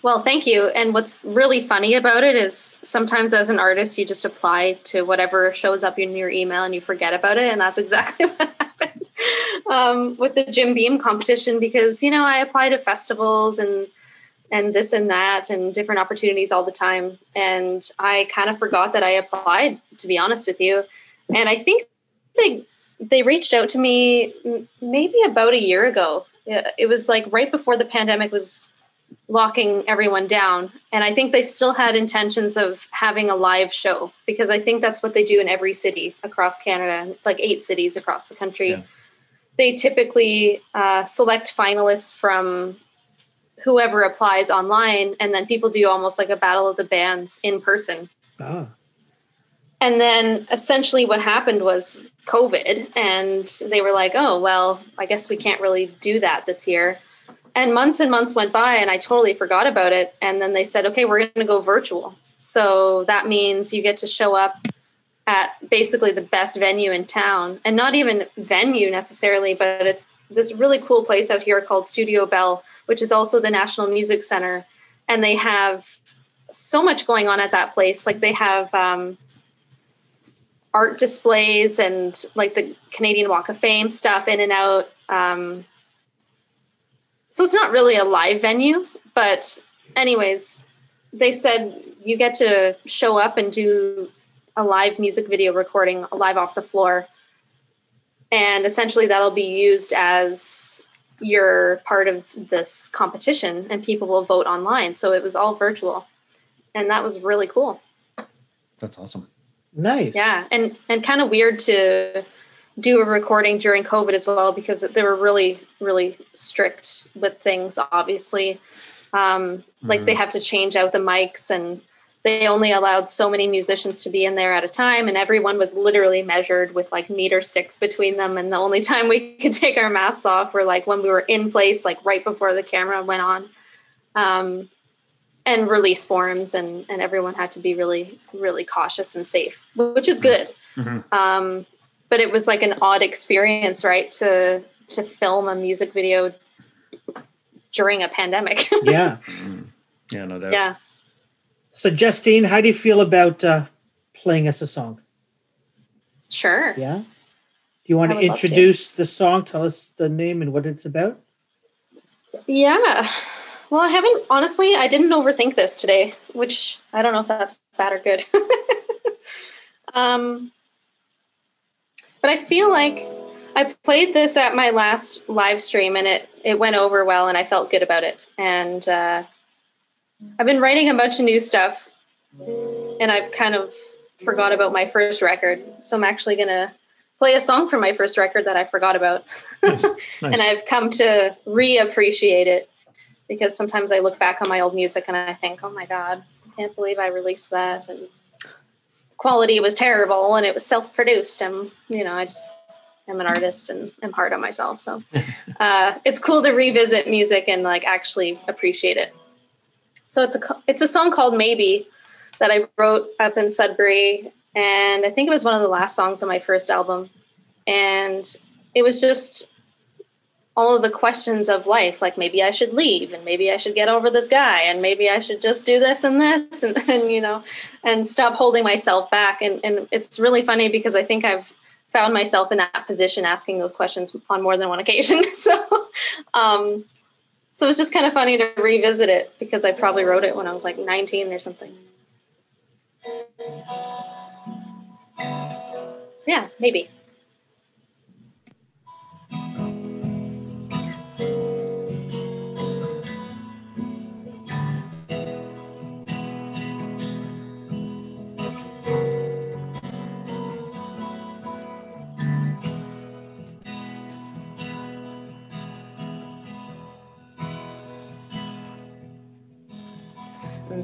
[SPEAKER 4] Well, thank you. And what's really funny about it is sometimes as an artist, you just apply to whatever shows up in your email and you forget about it. And that's exactly what happened with the Jim Beam competition, because, I apply to festivals and this and that and different opportunities all the time. And I kind of forgot that I applied, to be honest with you. And I think they reached out to me maybe about a year ago. It was like right before the pandemic was locking everyone down. And I think they still had intentions of having a live show, because I think that's what they do in every city across Canada, like 8 cities across the country. Yeah. They typically select finalists from whoever applies online, and then people do almost like a battle of the bands in person. Oh. And then essentially what happened was COVID, and they were like, oh, well, I guess we can't really do that this year. And months went by, and I totally forgot about it. And then they said, okay, we're going to go virtual. So that means you get to show up at basically the best venue in town, and not even venue necessarily, but it's this really cool place out here called Studio Bell, which is also the National Music Center. And they have so much going on at that place. Like they have art displays and like the Canadian Walk of Fame stuff in and out. So it's not really a live venue, but anyways, they said you get to show up and do a live music video recording live off the floor. And essentially that'll be used as your part of this competition, and people will vote online. So it was all virtual, and that was really cool.
[SPEAKER 2] That's awesome.
[SPEAKER 1] Nice.
[SPEAKER 4] Yeah. And kind of weird to do a recording during COVID as well, because they were really, really strict with things, obviously. Like they have to change out the mics, and they only allowed so many musicians to be in there at a time. And everyone was literally measured with like meter sticks between them. And the only time we could take our masks off were like when we were in place, like right before the camera went on, and release forms. And everyone had to be really, really cautious and safe, which is good. Mm-hmm. But it was like an odd experience, right? To film a music video during a pandemic.
[SPEAKER 1] Yeah.
[SPEAKER 2] Yeah, no doubt.
[SPEAKER 4] Yeah.
[SPEAKER 1] So Justine, how do you feel about playing us a song?
[SPEAKER 4] Sure.
[SPEAKER 1] Yeah. Do you want to introduce the song? Tell us the name and what it's about.
[SPEAKER 4] Yeah. Well, I didn't overthink this today, which I don't know if that's bad or good. But I feel like I played this at my last live stream, and it went over well, and I felt good about it. And I've been writing a bunch of new stuff, and I've kind of forgot about my first record. So I'm actually going to play a song from my first record that I forgot about. Nice. And I've come to reappreciate it, because sometimes I look back on my old music and I think, oh my God, I can't believe I released that. And quality was terrible, and it was self-produced. And, I just am an artist and I'm hard on myself. So it's cool to revisit music and like actually appreciate it. So it's a song called Maybe that I wrote up in Sudbury. And I think it was one of the last songs on my first album. And it was just all of the questions of life, like maybe I should leave, and maybe I should get over this guy, and maybe I should just do this and this, and stop holding myself back. And it's really funny because I think I've found myself in that position asking those questions on more than one occasion. So it's just kind of funny to revisit it, because I probably wrote it when I was like 19 or something. So yeah, maybe.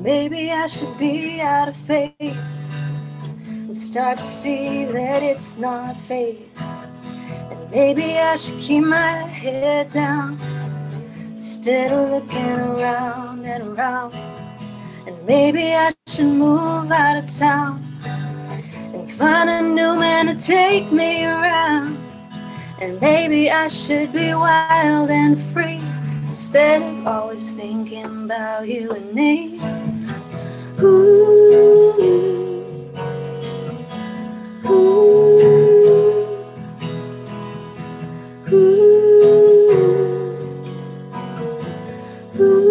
[SPEAKER 4] Maybe I should be out of faith and start to see that it's not fate. And maybe I should keep my head down instead of looking around and around. And maybe I should move out of town find a new man to take me around. And maybe I should be wild and free instead of always thinking about you and me. Ooh, ooh, ooh, ooh.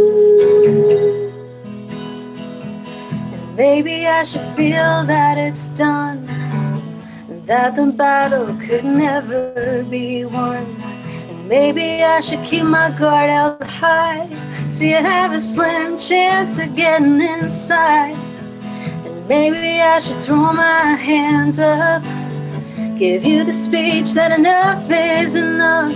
[SPEAKER 4] And maybe I should feel that it's done, that the battle could never be won. And maybe I should keep my guard held high, see I have a slim chance of getting inside. And maybe I should throw my hands up, give you the speech that enough is enough.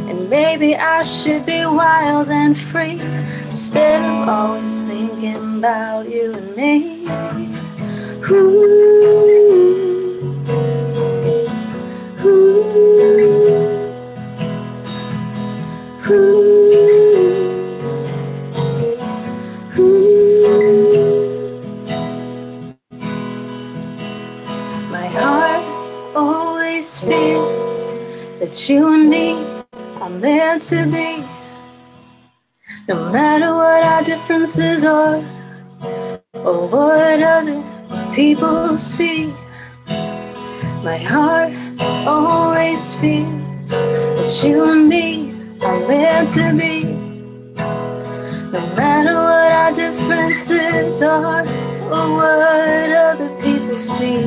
[SPEAKER 4] And maybe I should be wild and free instead of always thinking about you and me. Ooh. My heart always feels that you and me are meant to be. No matter what our differences are, or what other people see, my heart always feels that you and me are meant to be. No matter what our differences are, or what other people see.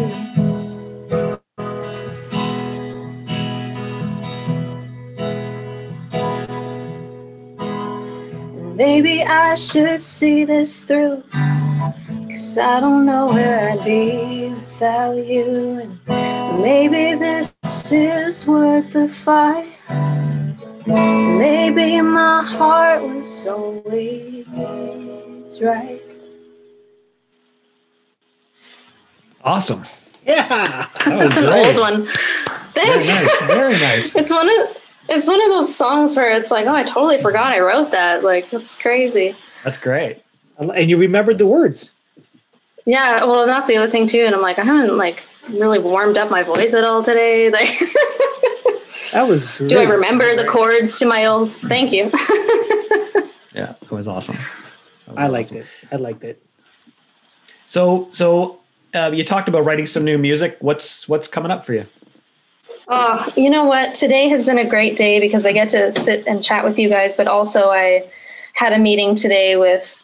[SPEAKER 4] And maybe I should see this through, 'cause I don't know where I'd be without you. And maybe this is worth the fight. Maybe my heart was always right.
[SPEAKER 2] Awesome.
[SPEAKER 1] Yeah.
[SPEAKER 4] That's an old one. Thanks.
[SPEAKER 2] Very nice. Very nice.
[SPEAKER 4] It's one of those songs where it's like, oh, I totally forgot I wrote that. Like, that's crazy.
[SPEAKER 2] That's great.
[SPEAKER 1] And you remembered the words.
[SPEAKER 4] Yeah, well, that's the other thing too. And I'm like, I haven't like really warmed up my voice at all today. Like,
[SPEAKER 1] That was great.
[SPEAKER 4] do I remember the chords to my old? Thank you.
[SPEAKER 2] Yeah, it was awesome.
[SPEAKER 1] I liked it. I liked it.
[SPEAKER 2] So you talked about writing some new music. What's coming up for you?
[SPEAKER 4] Oh, you know what? Today has been a great day because I get to sit and chat with you guys, but also I had a meeting today with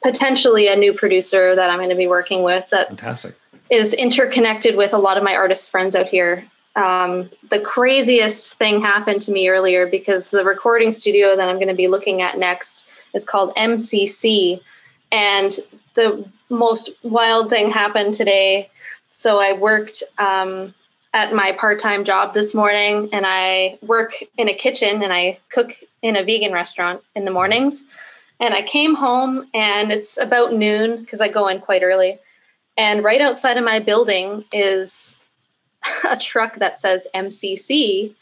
[SPEAKER 4] potentially a new producer that I'm going to be working with that
[SPEAKER 2] Fantastic.
[SPEAKER 4] is interconnected with a lot of my artist friends out here. The craziest thing happened to me earlier because the recording studio that I'm going to be looking at next is called MCC. And the most wild thing happened today. So I worked at my part-time job this morning, and I work in a kitchen and I cook in a vegan restaurant in the mornings. And I came home and it's about noon because I go in quite early. And right outside of my building is a truck that says MCC.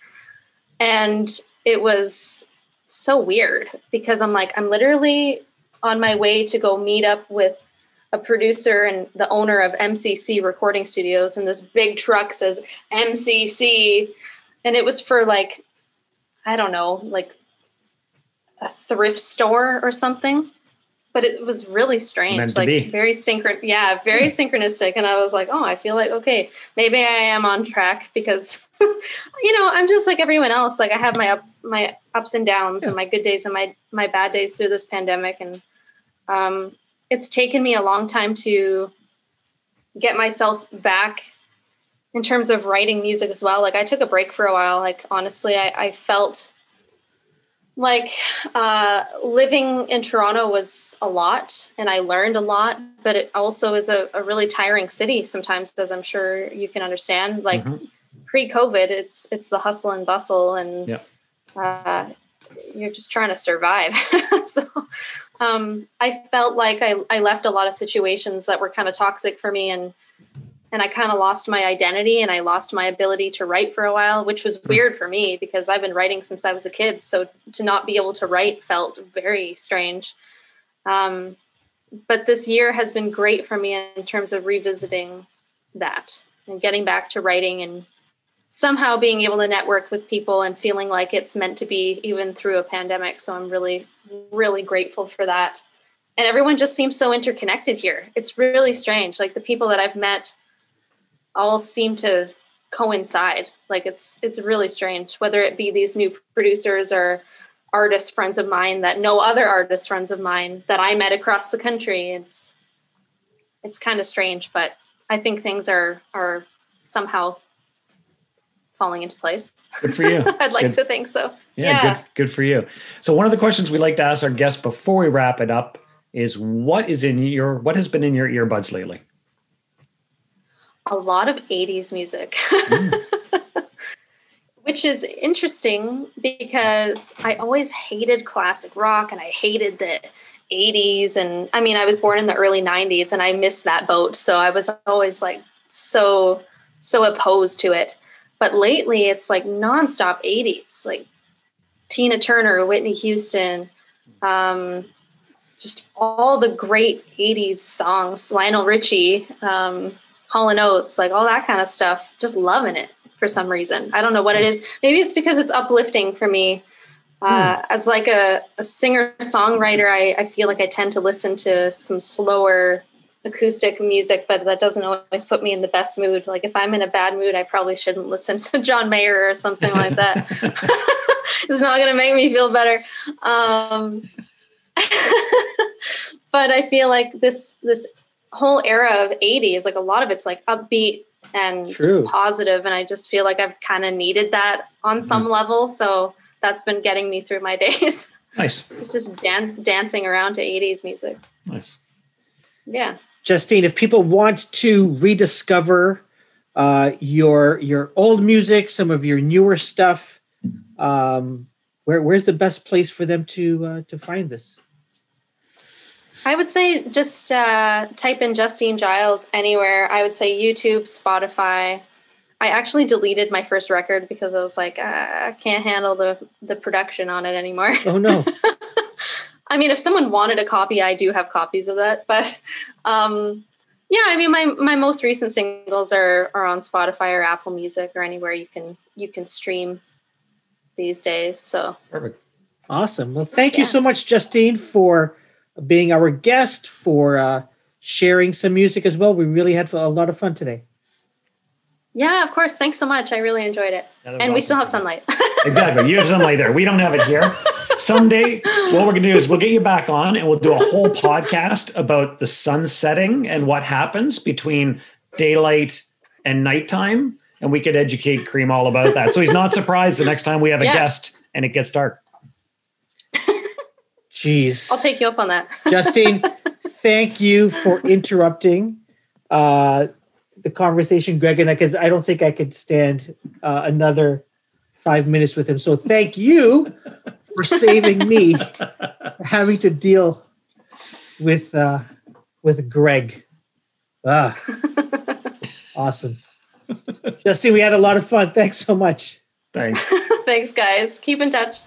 [SPEAKER 4] And it was so weird because I'm like, I'm literally on my way to go meet up with a producer and the owner of MCC Recording Studios. And this big truck says MCC. And it was for like, I don't know, like a thrift store or something. But it was really strange, like very synchronistic. And I was like, oh, I feel like, okay, maybe I am on track because, I'm just like everyone else. Like I have my ups and downs and my good days and my bad days through this pandemic. And it's taken me a long time to get myself back in terms of writing music as well. Like I took a break for a while. Like, honestly, I felt like living in Toronto was a lot and I learned a lot, but it also is a really tiring city sometimes, as I'm sure you can understand. Like pre-COVID, it's the hustle and bustle and you're just trying to survive. So I felt like I left a lot of situations that were kind of toxic for me, and I kind of lost my identity and I lost my ability to write for a while, which was weird for me because I've been writing since I was a kid. So to not be able to write felt very strange. But this year has been great for me in terms of revisiting that and getting back to writing and somehow being able to network with people and feeling like it's meant to be even through a pandemic. So I'm really, really grateful for that. And everyone just seems so interconnected here. It's really strange. Like the people that I've met all seem to coincide. Like it's really strange, whether it be these new producers or artist friends of mine that know other artist friends of mine that I met across the country. It's kind of strange, but I think things are somehow falling into place.
[SPEAKER 2] Good for you.
[SPEAKER 4] I'd like to think so.
[SPEAKER 2] Yeah. Good for you. So one of the questions we like to ask our guests before we wrap it up is what has been in your earbuds lately?
[SPEAKER 4] A lot of 80s music, which is interesting because I always hated classic rock and I hated the 80s. And I mean, I was born in the early 90s and I missed that boat. So I was always like so opposed to it. But lately it's like nonstop 80s, like Tina Turner, Whitney Houston, just all the great 80s songs, Lionel Richie, Hall & Oates, like all that kind of stuff. Just loving it for some reason. I don't know what it is. Maybe it's because it's uplifting for me. As like a singer-songwriter, I feel like I tend to listen to some slower acoustic music, but that doesn't always put me in the best mood. Like if I'm in a bad mood, I probably shouldn't listen to John Mayer or something like that. It's not going to make me feel better. But I feel like this whole era of 80s, like a lot of it's like upbeat and positive. And I just feel like I've kind of needed that on some level. So that's been getting me through my days.
[SPEAKER 2] Nice.
[SPEAKER 4] It's just dancing around to 80s music.
[SPEAKER 2] Nice.
[SPEAKER 4] Yeah.
[SPEAKER 1] Justine, if people want to rediscover your old music, some of your newer stuff, where's the best place for them to find this?
[SPEAKER 4] I would say just type in Justine Giles anywhere. I would say YouTube, Spotify. I actually deleted my first record because I was like, I can't handle the production on it anymore.
[SPEAKER 1] Oh, no.
[SPEAKER 4] I mean, if someone wanted a copy, I do have copies of that. But yeah, I mean, my most recent singles are on Spotify or Apple Music or anywhere you can stream these days. So
[SPEAKER 2] perfect.
[SPEAKER 1] Awesome. Well, thank you so much, Justine, for being our guest, for sharing some music as well. We really had a lot of fun today.
[SPEAKER 4] Yeah, of course. Thanks so much. I really enjoyed it. And awesome. We still have sunlight.
[SPEAKER 2] Exactly. You have sunlight there. We don't have it here. Someday, what we're going to do is we'll get you back on and we'll do a whole podcast about the sun setting and what happens between daylight and nighttime. And we could educate Cream all about that. So he's not surprised the next time we have a guest and it gets dark.
[SPEAKER 1] Jeez.
[SPEAKER 4] I'll take you up on that.
[SPEAKER 1] Justine, thank you for interrupting the conversation, Greg, and because I don't think I could stand another 5 minutes with him. So thank you for saving me for having to deal with Greg. Awesome. Justine, we had a lot of fun. Thanks so much.
[SPEAKER 2] Thanks.
[SPEAKER 4] Thanks, guys. Keep in touch.